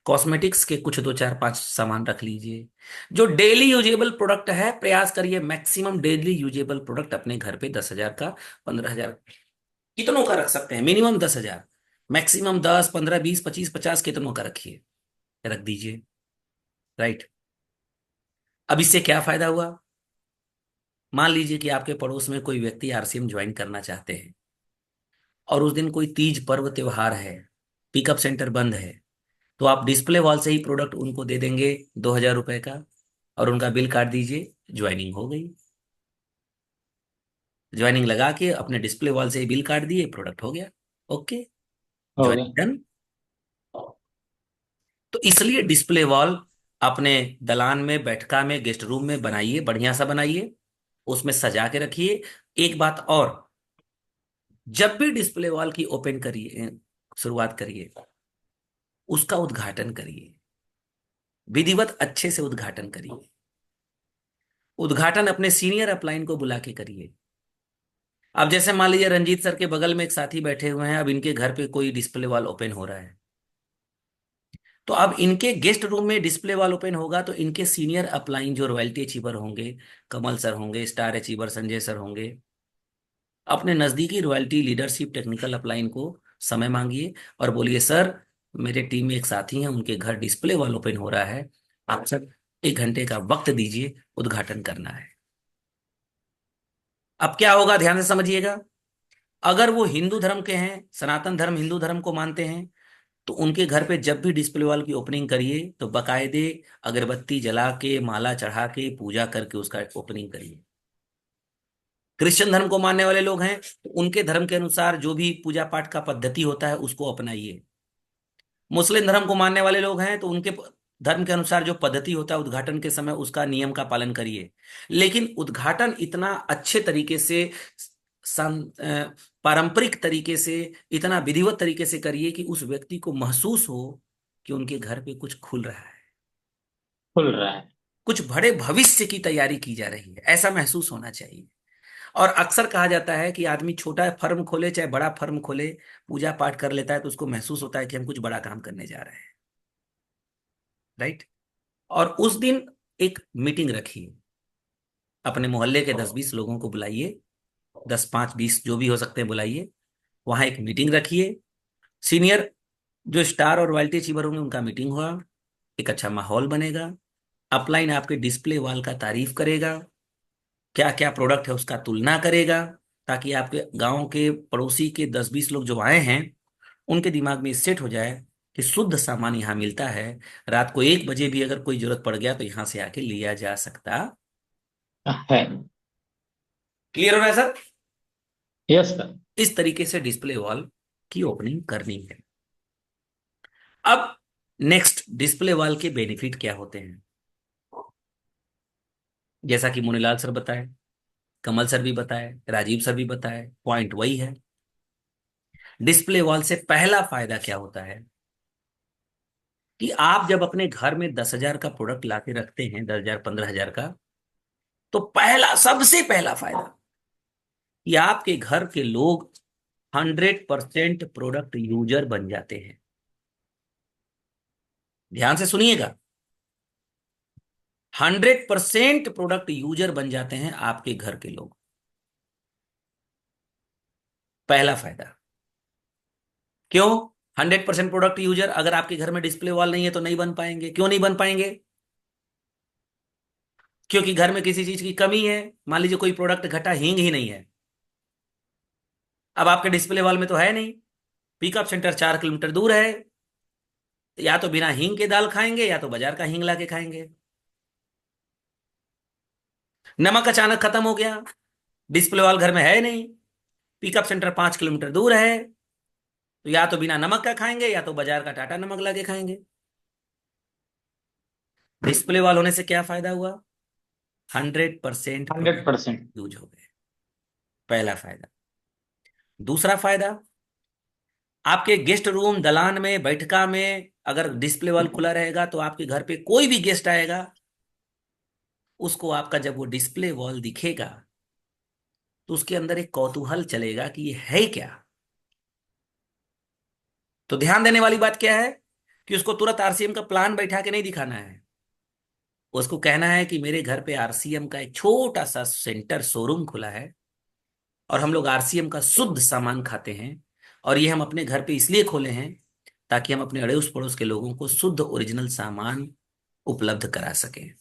कॉस्मेटिक्स के कुछ 2-4-5 सामान रख लीजिए। जो डेली यूजेबल प्रोडक्ट है, प्रयास करिए मैक्सिमम डेली यूजेबल प्रोडक्ट अपने घर पे 10,000 का, 15,000, कितनों का रख सकते हैं, मिनिमम 10,000, मैक्सिमम 10, 15, 20, 25, 50, कितनों का रखिए, रख दीजिए, राइट। अब इससे क्या फायदा हुआ? मान लीजिए कि आपके पड़ोस में कोई व्यक्ति आरसीएम ज्वाइन करना चाहते हैं और उस दिन कोई तीज पर्व त्योहार है, पिकअप सेंटर बंद है, तो आप डिस्प्ले वॉल से ही प्रोडक्ट उनको दे देंगे 2,000 रुपए का और उनका बिल काट दीजिए, ज्वाइनिंग हो गई। ज्वाइनिंग लगा के अपने डिस्प्ले वॉल से ही बिल काट दिए, प्रोडक्ट हो गया, ओके, हो गया। Joining done. तो इसलिए डिस्प्ले वॉल अपने दलान में, बैठका में, गेस्ट रूम में बनाइए, बढ़िया सा बनाइए, उसमें सजा के रखिए। एक बात और, जब भी डिस्प्ले वॉल की ओपन करिए, शुरुआत करिए, उसका उद्घाटन करिए, विधिवत अच्छे से उद्घाटन करिए। उद्घाटन अपने सीनियर अपलाइन को बुला के करिए। अब जैसे मान लीजिए रंजीत सर के बगल में एक साथी बैठे हुए हैं, अब इनके घर पे कोई डिस्प्ले वॉल ओपन हो रहा है, तो अब इनके गेस्ट रूम में डिस्प्ले वॉल ओपन होगा तो इनके सीनियर अपलाइन जो रॉयल्टी अचीवर होंगे, कमल सर होंगे, स्टार अचीवर संजय सर होंगे, अपने नजदीकी रॉयल्टी लीडरशिप टेक्निकल अपलाइन को समय मांगिए और बोलिए सर, मेरे टीम में एक साथी हैं, उनके घर डिस्प्ले वॉल ओपन हो रहा है, आप सब 1 घंटे का वक्त दीजिए, उद्घाटन करना है। अब क्या होगा, ध्यान से समझिएगा। अगर वो हिंदू धर्म के हैं, सनातन धर्म हिंदू धर्म को मानते हैं, तो उनके घर पे जब भी डिस्प्ले वॉल की ओपनिंग करिए तो बकायदे अगरबत्ती जला के, माला चढ़ा के, पूजा करके उसका ओपनिंग करिए। क्रिश्चियन धर्म को मानने वाले लोग हैं तो उनके धर्म के अनुसार जो भी पूजा पाठ का पद्धति होता है उसको अपनाइए। मुस्लिम धर्म को मानने वाले लोग हैं तो उनके धर्म के अनुसार जो पद्धति होता है उद्घाटन के समय, उसका नियम का पालन करिए। लेकिन उद्घाटन इतना अच्छे तरीके से, पारंपरिक तरीके से, इतना विधिवत तरीके से करिए कि उस व्यक्ति को महसूस हो कि उनके घर पे कुछ खुल रहा है, खुल रहा है। कुछ बड़े भविष्य की तैयारी की जा रही है, ऐसा महसूस होना चाहिए। और अक्सर कहा जाता है कि आदमी छोटा फर्म खोले चाहे बड़ा फर्म खोले, पूजा पाठ कर लेता है तो उसको महसूस होता है कि हम कुछ बड़ा काम करने जा रहे हैं। राइट। और उस दिन एक मीटिंग रखिए, अपने मोहल्ले के 10-20 लोगों को बुलाइए, 10, 5, 20 जो भी हो सकते हैं बुलाइए, वहां एक मीटिंग रखिए। सीनियर जो स्टार और रॉयल्टी अचीवर होंगे उनका मीटिंग हुआ, एक अच्छा माहौल बनेगा, अपलाइन आपके डिस्प्ले वॉल का तारीफ करेगा, क्या क्या प्रोडक्ट है उसका तुलना करेगा, ताकि आपके गांव के पड़ोसी के 10-20 लोग जो आए हैं उनके दिमाग में सेट हो जाए कि शुद्ध सामान यहाँ मिलता है, रात को 1 बजे भी अगर कोई जरूरत पड़ गया तो यहाँ से आके लिया जा सकता है। क्लियर हो रहा है सर? Yes sir. इस तरीके से डिस्प्ले वॉल की ओपनिंग करनी है। अब नेक्स्ट, डिस्प्ले वॉल के बेनिफिट क्या होते हैं? जैसा कि मुनीलाल सर बताए, कमल सर भी बताए, राजीव सर भी बताए, पॉइंट वही है। डिस्प्ले वॉल से पहला फायदा क्या होता है कि आप जब अपने घर में 10,000 का प्रोडक्ट लाके रखते हैं, 10,000 15,000 का, तो पहला, सबसे पहला फायदा कि आपके घर के लोग 100% प्रोडक्ट यूजर बन जाते हैं। ध्यान से सुनिएगा, 100% प्रोडक्ट यूजर बन जाते हैं आपके घर के लोग। पहला फायदा क्यों? 100% प्रोडक्ट यूजर, अगर आपके घर में डिस्प्ले वॉल नहीं है तो नहीं बन पाएंगे। क्यों नहीं बन पाएंगे? क्योंकि घर में किसी चीज की कमी है। मान लीजिए कोई प्रोडक्ट घटा, हींग ही नहीं है, अब आपके डिस्प्ले वॉल में तो है नहीं, पिकअप सेंटर 4 किलोमीटर दूर है, या तो बिना हींग के दाल खाएंगे या तो बाजार का हींग लाके खाएंगे। नमक अचानक खत्म हो गया, डिस्प्ले वॉल घर में है नहीं, पिकअप सेंटर 5 किलोमीटर दूर है, तो या तो बिना नमक का खाएंगे या तो बाजार का टाटा नमक लाके खाएंगे। डिस्प्ले वॉल होने से क्या फायदा हुआ? 100% 100%। यूज हो गए, पहला फायदा। दूसरा फायदा, आपके गेस्ट रूम, दलान में, बैठका में अगर डिस्प्ले वॉल खुला रहेगा तो आपके घर पे कोई भी गेस्ट आएगा, उसको आपका जब वो डिस्प्ले वॉल दिखेगा तो उसके अंदर एक कौतूहल चलेगा कि ये है क्या। तो ध्यान देने वाली बात क्या है कि उसको तुरंत आरसीएम का प्लान बैठा के नहीं दिखाना है, उसको कहना है कि मेरे घर पे आरसीएम का एक छोटा सा सेंटर शोरूम खुला है और हम लोग आरसीएम का शुद्ध सामान खाते हैं, और ये हम अपने घर पे इसलिए खोले हैं ताकि हम अपने अड़ोस पड़ोस के लोगों को शुद्ध ओरिजिनल सामान उपलब्ध करा सकें।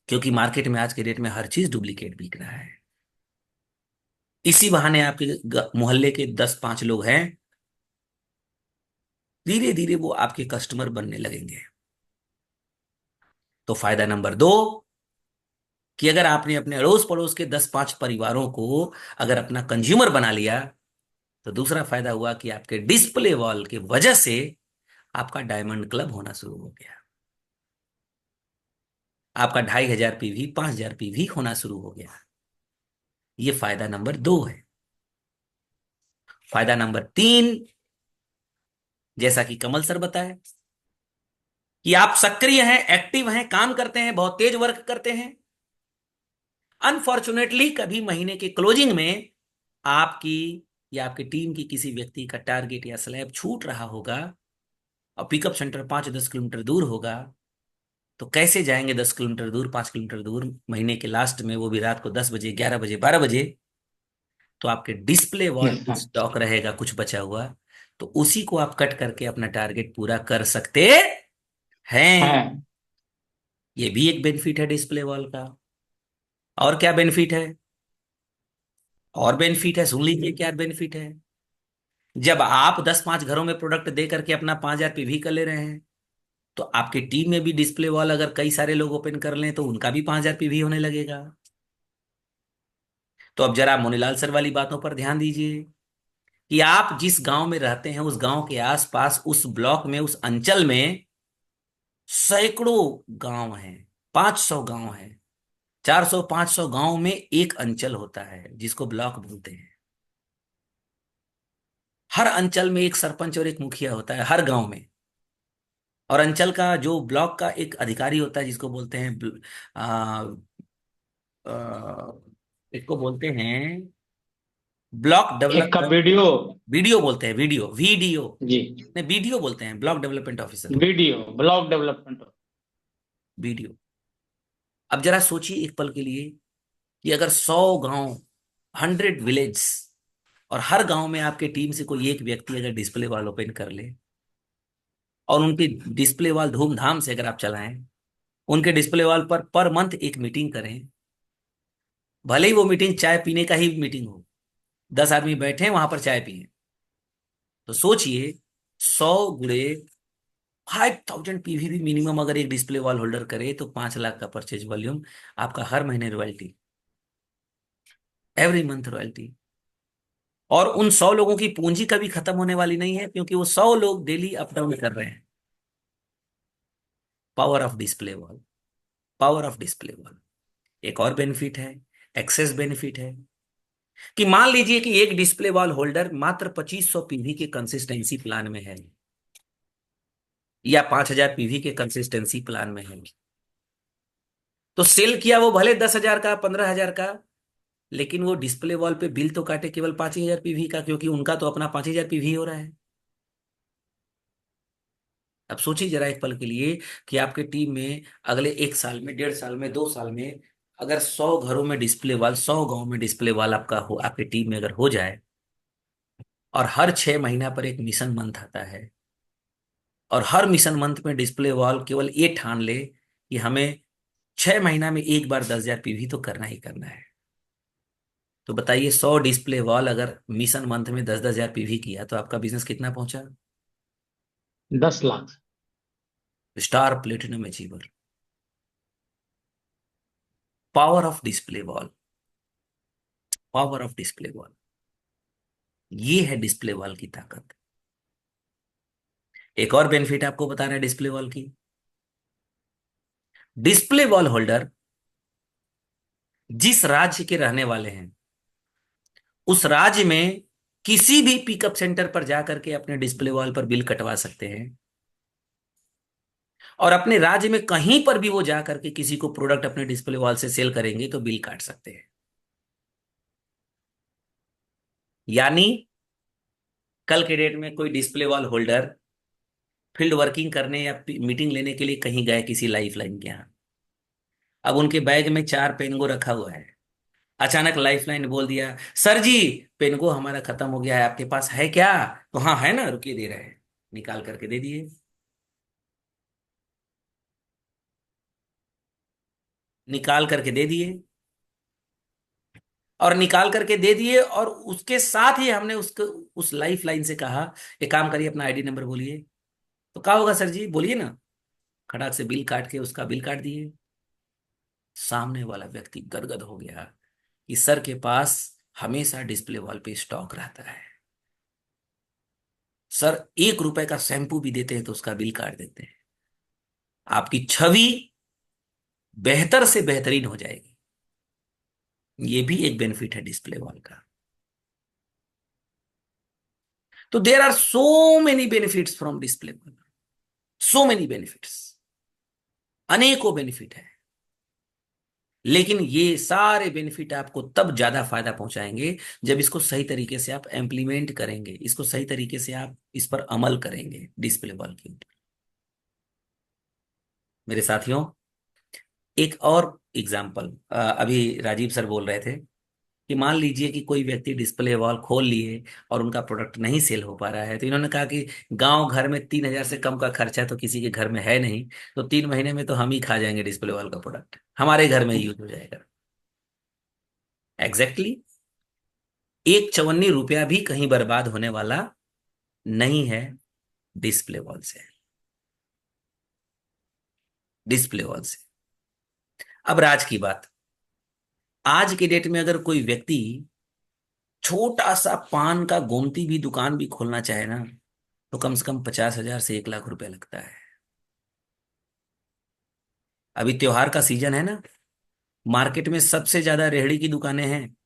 क्योंकि मार्केट में आज के डेट में हर चीज डुप्लीकेट बिक रहा है। इसी बहाने आपके मोहल्ले के 10-5 लोग हैं, धीरे धीरे वो आपके कस्टमर बनने लगेंगे। तो फायदा नंबर 2, कि अगर आपने अपने अड़ोस पड़ोस के 10-5 परिवारों को अगर अपना कंज्यूमर बना लिया, तो दूसरा फायदा हुआ कि आपके डिस्प्ले वॉल के वजह से आपका डायमंड क्लब होना शुरू हो गया, आपका 2,500 पीवी, 5,000 पीवी होना शुरू हो गया। ये फायदा नंबर 2 है। फायदा नंबर 3, जैसा कि कमल सर बताए कि आप सक्रिय हैं, एक्टिव हैं, काम करते हैं, बहुत तेज वर्क करते हैं। अनफॉर्चुनेटली कभी महीने के क्लोजिंग में आपकी या आपकी टीम की किसी व्यक्ति का टारगेट या स्लैब छूट रहा होगा और पिकअप सेंटर 5-10 किलोमीटर दूर होगा, तो कैसे जाएंगे 10 किलोमीटर दूर, 5 किलोमीटर दूर महीने के लास्ट में, वो भी रात को 10 बजे, 11 बजे, 12 बजे? तो आपके डिस्प्ले वॉल पे हाँ स्टॉक रहेगा कुछ बचा हुआ, तो उसी को आप कट करके अपना टारगेट पूरा कर सकते हैं। हाँ। ये भी एक बेनिफिट है डिस्प्ले वॉल का। और क्या बेनिफिट है? और बेनिफिट है, सुन लीजिए क्या बेनिफिट है। जब आप 10-5 घरों में प्रोडक्ट दे करके अपना 5,000 पीवी कर ले रहे हैं, तो आपकी टीम में भी डिस्प्ले वॉल अगर कई सारे लोग ओपन कर लें तो उनका भी 5,000 पीवी होने लगेगा। तो अब जरा मोनीलाल सर वाली बातों पर ध्यान दीजिए कि आप जिस गांव में रहते हैं उस गांव के आसपास, उस ब्लॉक में, उस अंचल में सैकड़ों गांव हैं, 500 गांव हैं। 400-500 गांव में एक अंचल होता है जिसको ब्लॉक बोलते हैं। हर अंचल में एक सरपंच और एक मुखिया होता है, हर गांव में। और अंचल का जो ब्लॉक का एक अधिकारी होता है जिसको बोलते हैं आ, आ, इसको बोलते हैं ब्लॉक एक का डेवलपमेंट। वीडियो। वीडियो बोलते हैं, वीडियो वीडियो जी। नहीं, वीडियो बोलते हैं, block development officer. Video block development. Video. अब जरा सोचिए एक पल के लिए कि अगर 100 गांव, 100 विलेज, और हर गांव में आपके टीम से कोई एक व्यक्ति अगर डिस्प्ले वॉल ओपन कर ले और उनकी डिस्प्ले वॉल धूमधाम से अगर आप चलाएं, उनके डिस्प्ले वॉल पर मंथ एक मीटिंग करें, भले ही वो मीटिंग चाय पीने का ही मीटिंग हो, 10 आदमी बैठे हैं वहां पर चाय पिए, तो सोचिए 100 गुणे 5,000 पीवी भी मिनिमम अगर एक डिस्प्ले वॉल होल्डर करे तो 5 लाख का परचेज वॉल्यूम, आपका हर महीने रॉयल्टी, एवरी मंथ रॉयल्टी। और उन 100 लोगों की पूंजी कभी खत्म होने वाली नहीं है, क्योंकि वो 100 लोग डेली अप डाउन कर रहे हैं। Power of display wall, power of display wall. एक और बेनिफिट है, एक्सेस बेनिफिट है, कि मान लीजिए कि एक डिस्प्ले वॉल होल्डर मात्र 2500 पीवी के कंसिस्टेंसी प्लान में है या 5,000 पीवी के कंसिस्टेंसी प्लान में है, तो सेल किया वो भले 10,000 का, 15,000 का, लेकिन वो डिस्प्ले वॉल पे बिल तो काटे केवल 5,000 पीवी का, क्योंकि उनका तो अपना 5,000 पीवी हो रहा है। अब सोचिए जरा एक पल के लिए कि आपके टीम में अगले 1 साल में, 1.5 साल में, 2 साल में अगर 100 घरों में डिस्प्ले वॉल, 100 गांव में डिस्प्ले वॉल आपका हो, आपकी टीम में अगर हो जाए, और हर 6 महीना पर एक मिशन मंथ आता है, और हर मिशन मंथ में डिस्प्ले वॉल केवल ये ठान ले कि हमें 6 महीना में एक बार 10,000 पीवी तो करना ही करना है, तो बताइए 100 डिस्प्ले वॉल अगर मिशन मंथ में 10-10 हजार पीवी किया तो आपका बिजनेस कितना पहुंचा? 10 lakh. Star platinum achiever. Power of display wall, power of display wall, ये है डिस्प्ले वॉल की ताकत। एक और बेनिफिट आपको बता रहे हैं डिस्प्ले वॉल की। डिस्प्ले वॉल होल्डर जिस राज्य के रहने वाले हैं, उस राज्य में किसी भी पिकअप सेंटर पर जाकर के अपने डिस्प्ले वॉल पर बिल कटवा सकते हैं, और अपने राज्य में कहीं पर भी वो जाकर के किसी को प्रोडक्ट अपने डिस्प्ले वॉल से सेल करेंगे तो बिल काट सकते हैं। यानी कल के डेट में कोई display wall holder field working करने या मीटिंग लेने के लिए कहीं गए किसी लाइफ लाइन के यहाँ, अब उनके बैग में 4 पेनगो रखा हुआ है, अचानक लाइफ लाइन बोल दिया सर जी पेनगो हमारा खत्म हो गया है, आपके पास है क्या? तो हाँ है ना, रुकिए दे रहे हैं, निकाल करके दे दिए, निकाल करके दे दिए, और निकाल करके दे दिए, और उसके साथ ही हमने उसको उस लाइफ लाइन से कहा एक काम करिए अपना आईडी नंबर बोलिए, तो कहा होगा सर जी बोलिए ना, खड़ाक से बिल काट के उसका बिल काट दिए। सामने वाला व्यक्ति गदगद हो गया कि सर के पास हमेशा डिस्प्ले वॉल पे स्टॉक रहता है, सर 1 रुपए का शैम्पू भी देते हैं तो उसका बिल काट देते हैं, आपकी छवि बेहतर से बेहतरीन हो जाएगी। ये भी एक बेनिफिट है डिस्प्ले वॉल का। तो there are so many benefits from display wall, so many benefits, अनेकों बेनिफिट है। लेकिन ये सारे बेनिफिट आपको तब ज्यादा फायदा पहुंचाएंगे जब इसको सही तरीके से आप इम्प्लीमेंट करेंगे, इसको सही तरीके से आप इस पर अमल करेंगे डिस्प्ले वॉल के ऊपर। मेरे साथियों, एक और एग्जाम्पल, अभी राजीव सर बोल रहे थे कि मान लीजिए कि कोई व्यक्ति डिस्प्ले वॉल खोल लिए और उनका प्रोडक्ट नहीं सेल हो पा रहा है, तो इन्होंने कहा कि गांव घर में 3,000 से कम का खर्चा तो किसी के घर में है नहीं, तो 3 महीने में तो हम ही खा जाएंगे डिस्प्ले वॉल का प्रोडक्ट, हमारे घर में यूज हो जाएगा। एग्जैक्टली exactly, एक चवन्नी रुपया भी कहीं बर्बाद होने वाला नहीं है डिस्प्ले वॉल से, डिस्प्ले वॉल से। अब राज की बात, आज के डेट में अगर कोई व्यक्ति छोटा सा पान का गोमती भी दुकान भी खोलना चाहे ना, तो कम से कम 50,000 से 1 लाख रुपया लगता है। अभी त्योहार का सीजन है ना, मार्केट में सबसे ज्यादा रेहड़ी की दुकानें हैं,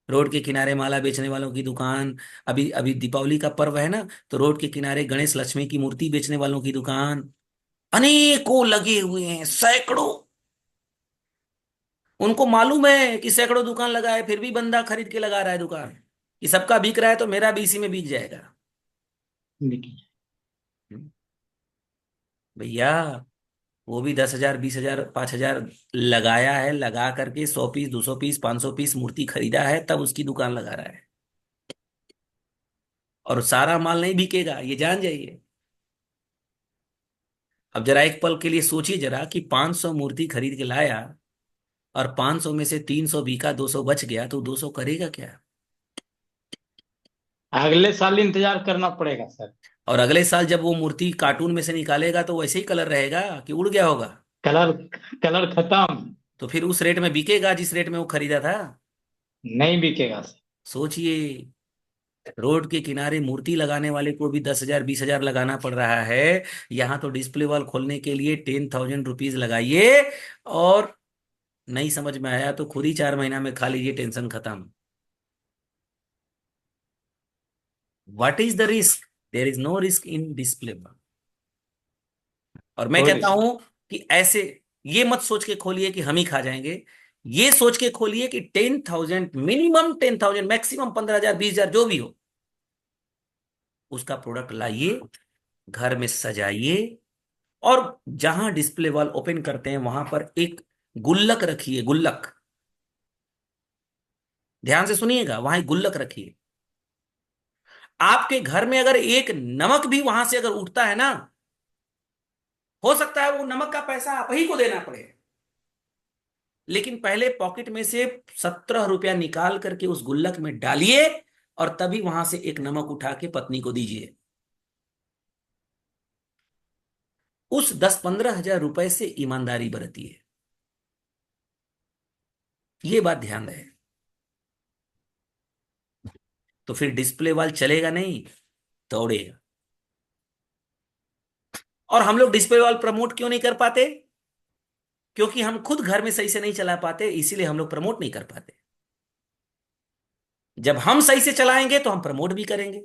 रोड के किनारे माला बेचने वालों की दुकान। अभी अभी दीपावली का पर्व है ना, तो रोड के किनारे गणेश लक्ष्मी की मूर्ति बेचने वालों की दुकान अनेकों लगे हुए हैं, सैकड़ों। उनको मालूम है कि सैकड़ों दुकान लगा है, फिर भी बंदा खरीद के लगा रहा है दुकान, कि सबका बिक रहा है तो मेरा भी इसी में बिक जाएगा। देखिए, हम्म, भैया, वो भी 10,000, 20,000, 5,000 लगाया है, लगा करके 100 पीस, 200 पीस, 500 पीस मूर्ति खरीदा है, तब उसकी दुकान लगा रहा है। और सारा माल नहीं बिकेगा, ये जान जाइए। अब जरा एक पल के लिए सोचिए जरा कि 500 मूर्ति खरीद के लाया और 500 में से 300 बिका, 200 बच गया, तो 200 करेगा क्या? अगले साल इंतजार करना पड़ेगा सर। और अगले साल जब वो मूर्ति कार्टून में से निकालेगा तो वैसे ही कलर रहेगा कि उड़ गया होगा? कलर कलर खत्म। तो फिर उस रेट में बिकेगा जिस रेट में वो खरीदा था? नहीं बिकेगा सर। सोचिए, रोड के किनारे मूर्ति लगाने वाले को भी 10,000, 20,000 लगाना पड़ रहा है, यहाँ तो डिस्प्ले वॉल खोलने के लिए 10,000 रुपीज लगाइए, और नहीं समझ में आया तो खुद ही 4 महीना में खा लीजिए, टेंशन खत्म। What is the risk? There is no risk in display wall. और मैं कोई कहता रिस्क। हूं कि ऐसे ये मत सोच के खोलिए कि हम ही खा जाएंगे, ये सोच के खोलिए कि 10,000, मिनिमम 10,000, मैक्सिमम 15,000, 20,000, जो भी हो, उसका प्रोडक्ट लाइए, घर में सजाइए, और जहां डिस्प्ले वॉल ओपन करते हैं वहां पर एक गुल्लक रखिए, गुल्लक। ध्यान से सुनिएगा, वहां एक गुल्लक रखिए। आपके घर में अगर एक नमक भी वहां से अगर उठता है ना, हो सकता है वो नमक का पैसा आप ही को देना पड़े, लेकिन पहले पॉकेट में से 17 रुपया निकाल करके उस गुल्लक में डालिए, और तभी वहां से एक नमक उठा के पत्नी को दीजिए। उस 10-15 हजार रुपए से ईमानदारी बरतिए, ये बात ध्यान रहे। तो फिर डिस्प्ले वॉल चलेगा नहीं, दौड़ेगा। और हम लोग डिस्प्ले वॉल प्रमोट क्यों नहीं कर पाते? क्योंकि हम खुद घर में सही से नहीं चला पाते, इसीलिए हम लोग प्रमोट नहीं कर पाते। जब हम सही से चलाएंगे तो हम प्रमोट भी करेंगे,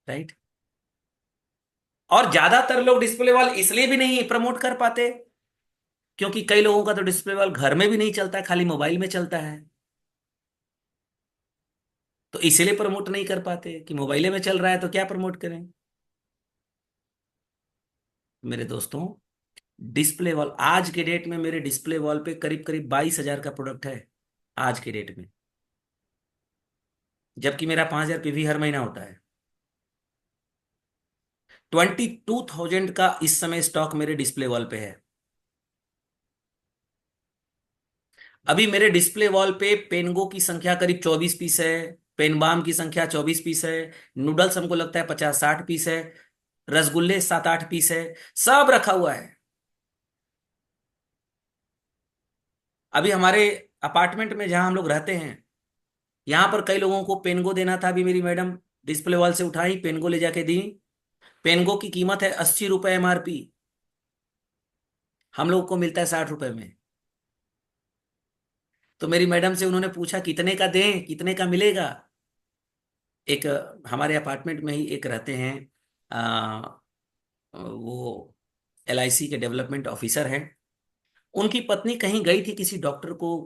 राइट? और ज्यादातर लोग डिस्प्ले वॉल इसलिए भी नहीं प्रमोट कर पाते क्योंकि कई लोगों का तो डिस्प्ले वॉल घर में भी नहीं चलता, खाली मोबाइल में चलता है। तो इसीलिए प्रमोट नहीं कर पाते कि मोबाइल में चल रहा है तो क्या प्रमोट करें। मेरे दोस्तों, डिस्प्ले वॉल आज के डेट में, मेरे डिस्प्ले वॉल पे करीब करीब 22,000 का प्रोडक्ट है आज के डेट में, जबकि मेरा 5,000 पीवी हर महीना होता है। 22,000 का इस समय स्टॉक मेरे डिस्प्ले वॉल पे है। अभी मेरे डिस्प्ले वॉल पे पेनगो की संख्या करीब 24 पीस है, पेनबाम की संख्या 24 पीस है, नूडल्स हमको लगता है 50-60 पीस है, रसगुल्ले 7-8 पीस है, सब रखा हुआ है। अभी हमारे अपार्टमेंट में जहां हम लोग रहते हैं, यहां पर कई लोगों को पेनगो देना था, अभी मेरी मैडम डिस्प्ले वॉल से उठाई, पेनगो ले जाके दी। पेनगो की कीमत है 80 रुपए MRP, हम लोग को मिलता है 60 रुपए में। तो मेरी मैडम से उन्होंने पूछा कितने का दें, कितने का मिलेगा? एक हमारे अपार्टमेंट में ही एक रहते हैं, वो LIC के डेवलपमेंट ऑफिसर हैं। उनकी पत्नी कहीं गई थी किसी डॉक्टर को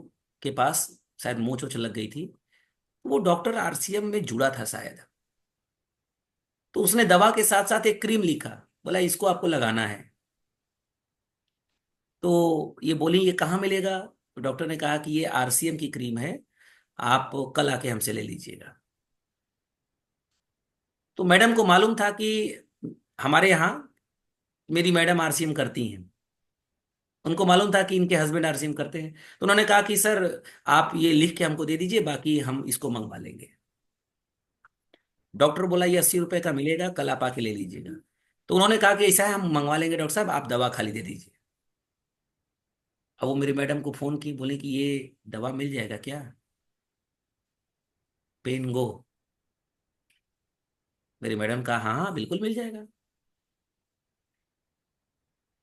के पास, शायद मोच वोच लग गई थी। वो डॉक्टर RCM में जुड़ा था शायद। तो उसने दवा के साथ साथ एक क्रीम लिखा, बोला इसको आपको लगाना है। तो ये बोली ये कहाँ मिलेगा? तो डॉक्टर ने कहा कि ये RCM की क्रीम है, आप कल आके हमसे ले लीजिएगा। तो मैडम को मालूम था कि हमारे यहाँ मेरी मैडम RCM करती हैं। उनको मालूम था कि इनके हस्बैंड RCM करते हैं। तो उन्होंने कहा कि सर आप ये लिख के हमको दे दीजिए, बाकी हम इसको मंगवा लेंगे। डॉक्टर बोला ये 80 रुपए का मिलेगा, कल आप आके ले लीजिएगा। तो उन्होंने कहा कि ऐसा है, हम मंगवा लेंगे डॉक्टर साहब, आप दवा खाली दे दीजिए। अब वो मेरी मैडम को फोन की, बोले कि ये दवा मिल जाएगा क्या, पेन गो? मेरी मैडम कहा हाँ हाँ बिल्कुल मिल जाएगा।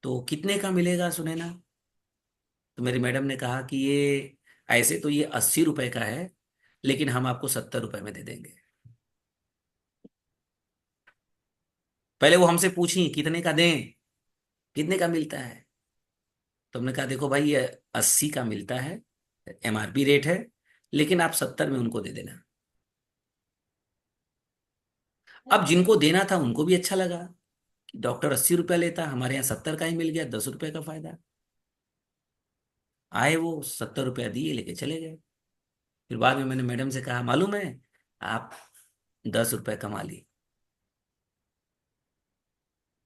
तो कितने का मिलेगा सुने ना? तो मेरी मैडम ने कहा कि ये ऐसे तो ये 80 रुपए का है, लेकिन हम आपको 70 रुपए में दे देंगे। पहले वो हमसे पूछी कितने का दें, कितने का मिलता है। तो हमने कहा देखो भाई, ये 80 का मिलता है, MRP रेट है, लेकिन आप 70 में उनको दे देना। अब जिनको देना था उनको भी अच्छा लगा कि डॉक्टर 80 रुपया लेता, हमारे यहाँ 70 का ही मिल गया, 10 रुपए का फायदा। आए वो 70 रुपया दिए, लेके चले गए। फिर बाद में मैंने मैडम से कहा मालूम है, आप 10 रुपए कमा लिए।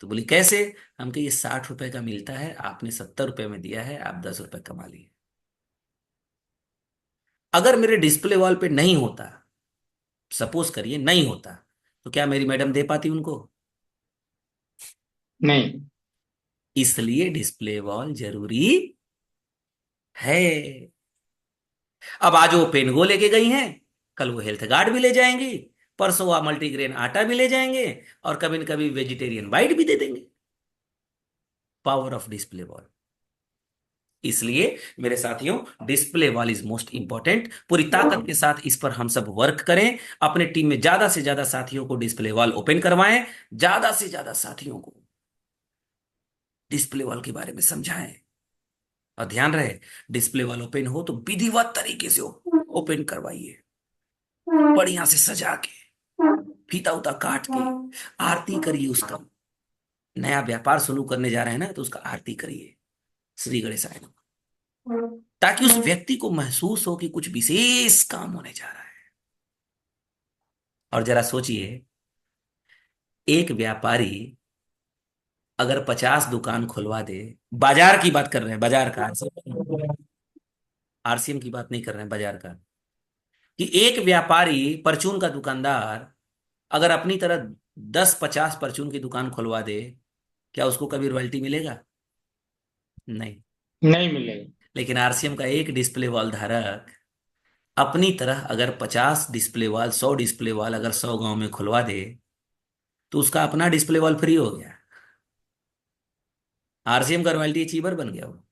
तो बोली कैसे? हम कहे ये 60 रुपए का मिलता है, आपने 70 रुपए में दिया है, आप 10 रुपए कमा लिए। अगर मेरे डिस्प्ले वॉल पे नहीं होता, सपोज करिए नहीं होता, तो क्या मेरी मैडम दे पाती उनको? नहीं। इसलिए डिस्प्ले वॉल जरूरी है। अब आज वो पेनगो लेके गई हैं, कल वो हेल्थ गार्ड भी ले जाएंगी, परसों वो मल्टीग्रेन आटा भी ले जाएंगे, और कभी न कभी वेजिटेरियन बाइट भी दे देंगे। Power of display wall. इसलिए मेरे साथियों, display wall is most important. पूरी ताकत के साथ इस पर हम सब वर्क करें। अपने टीम में ज्यादा से ज्यादा साथियों को डिस्प्ले वॉल ओपन करवाएं, ज्यादा से ज्यादा साथियों को डिस्प्ले वॉल के बारे में समझाएं। और ध्यान रहे, डिस्प्ले वॉल ओपन हो तो विधिवत तरीके से ओपन करवाइए, बढ़िया से सजा के, फीता उता काट के, आरती करिए उसका। नया व्यापार शुरू करने जा रहे हैं ना, तो उसका आरती करिए, श्री गणेशाय नमः, ताकि उस व्यक्ति को महसूस हो कि कुछ विशेष काम होने जा रहा है। और जरा सोचिए, एक व्यापारी अगर 50 दुकान खुलवा दे, बाजार की बात कर रहे हैं, बाजार का, RCM की बात नहीं कर रहे हैं, बाजार का, कि एक व्यापारी परचून का दुकानदार अगर अपनी तरह 10-50 परचून की दुकान खुलवा दे, क्या उसको कभी रॉयल्टी मिलेगा? नहीं। नहीं मिलेगा। लेकिन RCM का एक डिस्प्ले वॉल धारक अपनी तरह अगर 50 डिस्प्ले वॉल, 100 डिस्प्ले वॉल अगर 100 गांव में खुलवा दे, तो उसका अपना डिस्प्ले वॉल फ्री हो गया। RCM का रॉयल्टी अचीवर बन गया वो।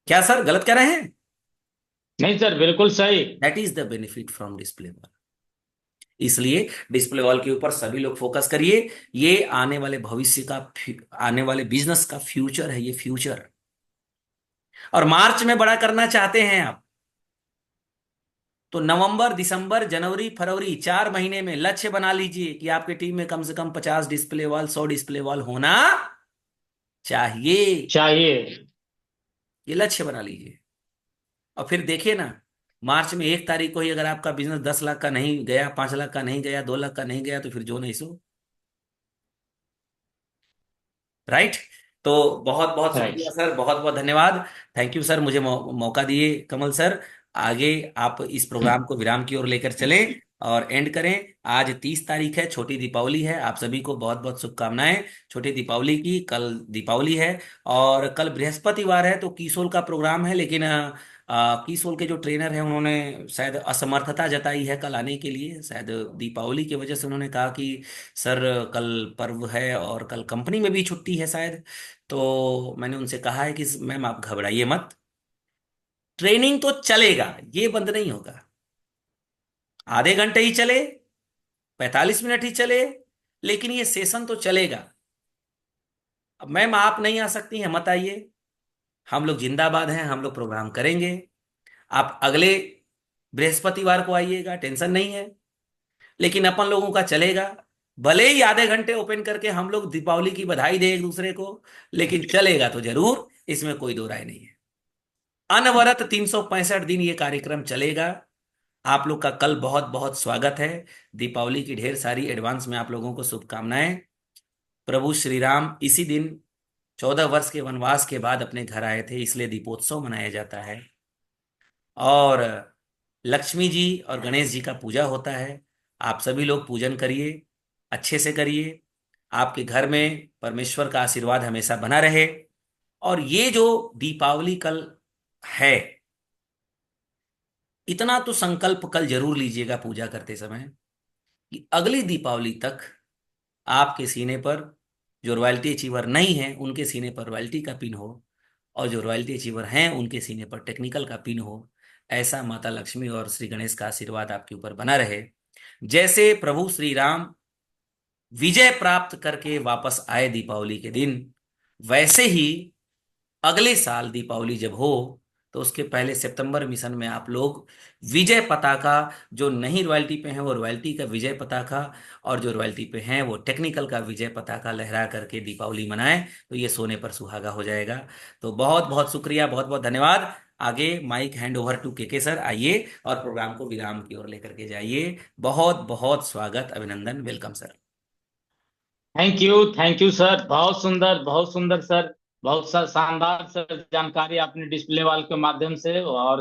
क्या सर गलत कह रहे हैं? नहीं सर, बिल्कुल सही। That is the benefit from display wall. इसलिए डिस्प्ले वॉल के ऊपर सभी लोग फोकस करिए। ये आने वाले भविष्य का, आने वाले बिजनेस का फ्यूचर है, ये फ्यूचर। और मार्च में बड़ा करना चाहते हैं आप, तो नवंबर, दिसंबर, जनवरी, फरवरी 4 महीने में लक्ष्य बना लीजिए कि आपकी टीम में कम से कम 50 डिस्प्ले वॉल, 100 डिस्प्ले वॉल होना चाहिए। चाहिए। ये लक्ष्य बना लीजिए। और फिर देखिए ना, मार्च में 1 तारीख को ही अगर आपका बिजनेस 10 लाख का नहीं गया, 5 लाख का नहीं गया, 2 लाख का नहीं गया, तो फिर जो नहीं सो। राइट। तो बहुत बहुत राइट। शुक्रिया सर, बहुत बहुत धन्यवाद। थैंक यू सर, मुझे मौका दिए कमल सर। आगे आप इस प्रोग्राम को विराम की ओर लेकर चलें और एंड करें। आज 30 तारीख है, छोटी दीपावली है, आप सभी को बहुत बहुत शुभकामनाएं छोटी दीपावली की। कल दीपावली है और कल बृहस्पतिवार है, तो कीसोल का प्रोग्राम है, लेकिन कीसोल के जो ट्रेनर हैं उन्होंने शायद असमर्थता जताई है कल आने के लिए। शायद दीपावली की वजह से उन्होंने कहा कि सर कल पर्व है और कल कंपनी में भी छुट्टी है शायद। तो मैंने उनसे कहा है कि मैम आप घबराइए मत, ट्रेनिंग तो चलेगा, ये बंद नहीं होगा। आधे घंटे ही चले, 45 मिनट ही चले, लेकिन ये सेशन तो चलेगा। अब मैम आप नहीं आ सकती हैं, मत आइए, हम लोग जिंदाबाद हैं, हम लोग प्रोग्राम करेंगे। आप अगले बृहस्पतिवार को आइएगा, टेंशन नहीं है। लेकिन अपन लोगों का चलेगा, भले ही आधे घंटे ओपन करके हम लोग दीपावली की बधाई दें एक दूसरे को, लेकिन चलेगा तो जरूर, इसमें कोई दो राय नहीं है। अनवरत 365 दिन ये कार्यक्रम चलेगा। आप लोग का कल बहुत बहुत स्वागत है। दीपावली की ढेर सारी एडवांस में आप लोगों को शुभकामनाएं। प्रभु श्री राम इसी दिन 14 वर्ष के वनवास के बाद अपने घर आए थे, इसलिए दीपोत्सव मनाया जाता है। और लक्ष्मी जी और गणेश जी का पूजा होता है। आप सभी लोग पूजन करिए, अच्छे से करिए। आपके घर में परमेश्वर का आशीर्वाद हमेशा बना रहे। और ये जो दीपावली कल है, इतना तो संकल्प कल जरूर लीजिएगा पूजा करते समय, कि अगली दीपावली तक आपके सीने पर, जो रॉयल्टी अचीवर नहीं है उनके सीने पर रॉयल्टी का पिन हो, और जो रॉयल्टी अचीवर हैं उनके सीने पर टेक्निकल का पिन हो। ऐसा माता लक्ष्मी और श्री गणेश का आशीर्वाद आपके ऊपर बना रहे। जैसे प्रभु श्री राम विजय प्राप्त करके वापस आए दीपावली के दिन, वैसे ही अगले साल दीपावली जब हो, तो उसके पहले सितंबर मिशन में आप लोग विजय पताका, जो नहीं रॉयल्टी पे हैं वो रॉयल्टी का विजय पताका, और जो रॉयल्टी पे हैं वो टेक्निकल का विजय पताका लहरा करके दीपावली मनाएं, तो ये सोने पर सुहागा हो जाएगा। तो बहुत बहुत शुक्रिया, बहुत बहुत धन्यवाद। आगे mike hand over to KK sir, आइए और प्रोग्राम को विराम की ओर लेकर के जाइए। बहुत बहुत स्वागत, अभिनंदन, welcome sir. Thank you sir, बहुत सुंदर सर। बहुत शानदार सर जानकारी आपने डिस्प्ले वाल के माध्यम से, और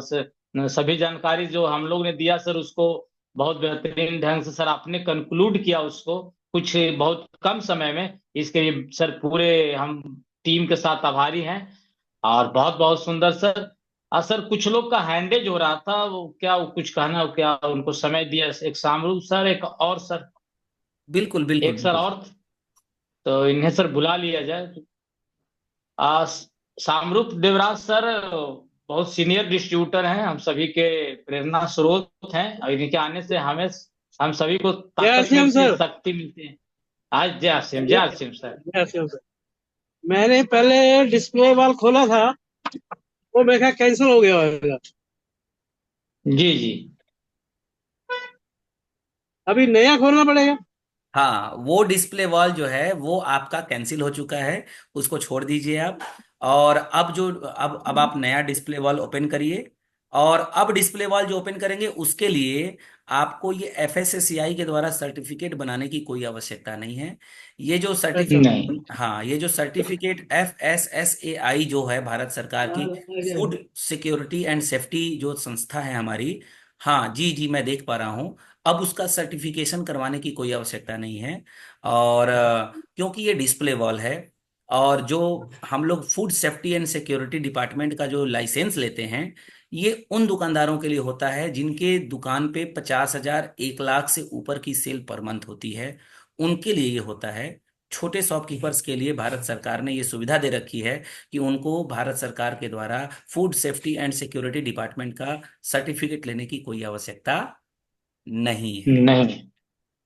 सभी जानकारी जो हम लोग ने दिया सर, उसको बहुत बेहतरीन ढंग से सर आपने कंक्लूड किया उसको कुछ बहुत कम समय में। इसके लिए सर पूरे हम टीम के साथ आभारी हैं। और बहुत बहुत सुंदर सर। सर कुछ लोग का हैंडेज हो रहा था, वो क्या, वो कुछ कहना, वो क्या उनको समय दिया, एक शामरू सर, एक और सर, बिल्कुल बिल्कुल एक सर बिल्कुल। और, तो इन्हें सर बुला लिया जाए। शामरूप देवराज सर बहुत सीनियर डिस्ट्रीब्यूटर हैं, हम सभी के प्रेरणा स्रोत हैं, और इनके आने से हमें, हम सभी को जय ताकत श्याम मिलती है, सर। शक्ति मिलती है। आज जय सिंह, जय सिंह सर। जय श्याम सर। मैंने पहले डिस्प्ले वाल खोला था, वो मेरा ख्याल कैंसिल हो गया होगा। जी जी। अभी नया खोलना पड़ेगा। हाँ, वो डिस्प्ले वॉल जो है वो आपका कैंसिल हो चुका है, उसको छोड़ दीजिए आप। और अब आप नया डिस्प्ले वॉल ओपन करिए। और अब डिस्प्ले वॉल जो ओपन करेंगे उसके लिए आपको ये एफएसएससीआई के द्वारा सर्टिफिकेट बनाने की कोई आवश्यकता नहीं है। ये जो नहीं। सर्टिफिकेट, हाँ, ये जो सर्टिफिकेट एफएसएसएआई जो है, भारत सरकार की फूड सिक्योरिटी एंड सेफ्टी जो संस्था है हमारी, हाँ जी जी मैं देख पा रहा हूँ, अब उसका सर्टिफिकेशन करवाने की कोई आवश्यकता नहीं है। और क्योंकि ये डिस्प्ले वॉल है, और जो हम लोग food safety and security department का जो लाइसेंस लेते हैं, ये उन दुकानदारों के लिए होता है जिनके दुकान पे 50,000 1 लाख से ऊपर की सेल पर मंथ होती है, उनके लिए ये होता है। छोटे शॉपकीपर्स के लिए भारत सरकार ने ये सुविधा दे रखी है कि उनको भारत सरकार के द्वारा food safety and security department का सर्टिफिकेट लेने की कोई आवश्यकता नहीं है। नहीं।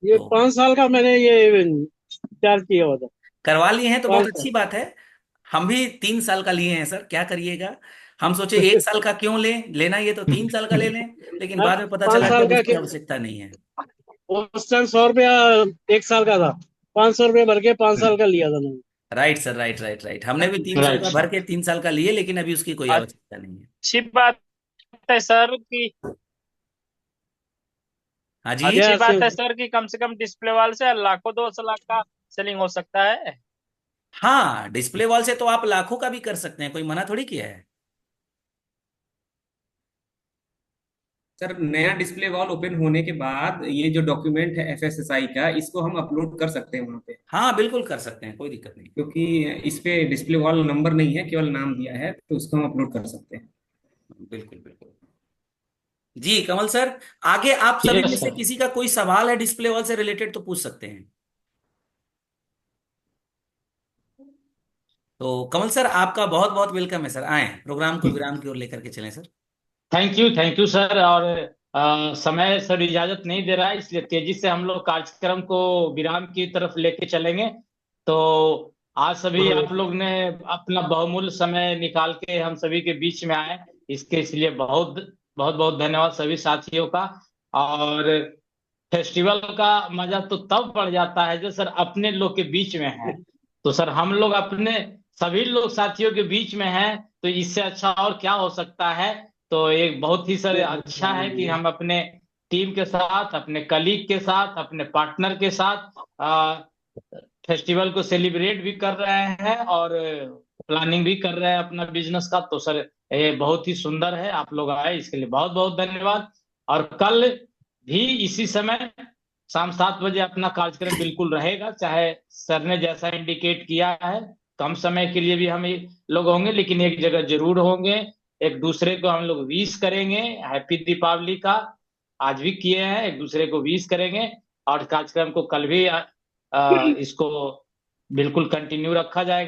ये तो 5 साल का मैंने ये चार्ज किया हुआ था। करवा लिए हैं तो बहुत 5 साल। अच्छी बात है। हम भी 3 साल का लिए हैं सर, क्या करिएगा। हम सोचे 1 साल का क्यों लें, लेना ये तो 3 साल का ले लें, लेकिन अब बाद में पता पाँच चला कि साल अब का उसकी क्या, आवश्यकता नहीं है। उस टाइम 100 रुपया 1 साल का था। 500 रुपये भर के 5 साल का लिया था मैंने। Right sir, right right right, हमने भी 300 राइट का भर सर। के 3 साल का लिए, लेकिन अभी उसकी कोई आवश्यकता नहीं है। अच्छी बात है सर कि हाँ जी। अच्छी जय बात सिंह। है सर कि कम से कम डिस्प्ले वाल से लाखों 2 लाख का सेलिंग हो सकता है। हाँ, डिस्प्ले वॉल से तो आप लाखों का भी कर सकते हैं, कोई मना थोड़ी किया है। सर नया डिस्प्ले वॉल ओपन होने के बाद ये जो डॉक्यूमेंट है एफएसएसआई का, इसको हम अपलोड कर सकते हैं वहां पे, हाँ बिल्कुल कर सकते हैं, कोई दिक्कत नहीं। क्योंकि इस पे डिस्प्ले वॉल नंबर नहीं है, केवल नाम दिया है, तो उसको हम अपलोड कर सकते हैं। बिल्कुल बिल्कुल। जी कमल सर, आगे आप सभी में यस से सर। किसी का कोई सवाल है डिस्प्ले वॉल से रिलेटेड तो पूछ सकते हैं। तो कमल सर, आपका बहुत बहुत वेलकम है सर, आए प्रोग्राम को विराम की ओर लेकर के चलें सर। Thank you sir. और समय सर इजाजत नहीं दे रहा है, इसलिए तेजी से हम लोग कार्यक्रम को विराम की तरफ लेके चलेंगे। तो आज सभी आप लोग ने अपना बहुमूल्य समय निकाल के हम सभी के बीच में आए, इसके इसलिए बहुत बहुत बहुत धन्यवाद सभी साथियों का। और फेस्टिवल का मजा तो तब पड़ जाता है जो सर अपने लोग के बीच में है। तो सर हम लोग अपने सभी लोग साथियों के बीच में हैं, तो इससे अच्छा और क्या हो सकता है। तो एक बहुत ही सर अच्छा है कि हम अपने टीम के साथ, अपने कलीग के साथ, अपने पार्टनर के साथ फेस्टिवल को सेलिब्रेट भी कर रहे हैं और प्लानिंग भी कर रहे हैं अपना बिजनेस का। तो सर ये बहुत ही सुंदर है, आप लोग आए इसके लिए बहुत बहुत धन्यवाद। और कल भी इसी समय शाम 7 बजे अपना कार्यक्रम बिल्कुल रहेगा, चाहे सर ने जैसा इंडिकेट किया है। कम समय के लिए भी हम लोग होंगे, लेकिन एक जगह जरूर होंगे। एक दूसरे को हम लोग विश करेंगे हैप्पी दीपावली का, आज भी किए हैं, एक दूसरे को विश करेंगे। और कार्यक्रम को कल भी इसको बिल्कुल कंटिन्यू रखा जाएगा।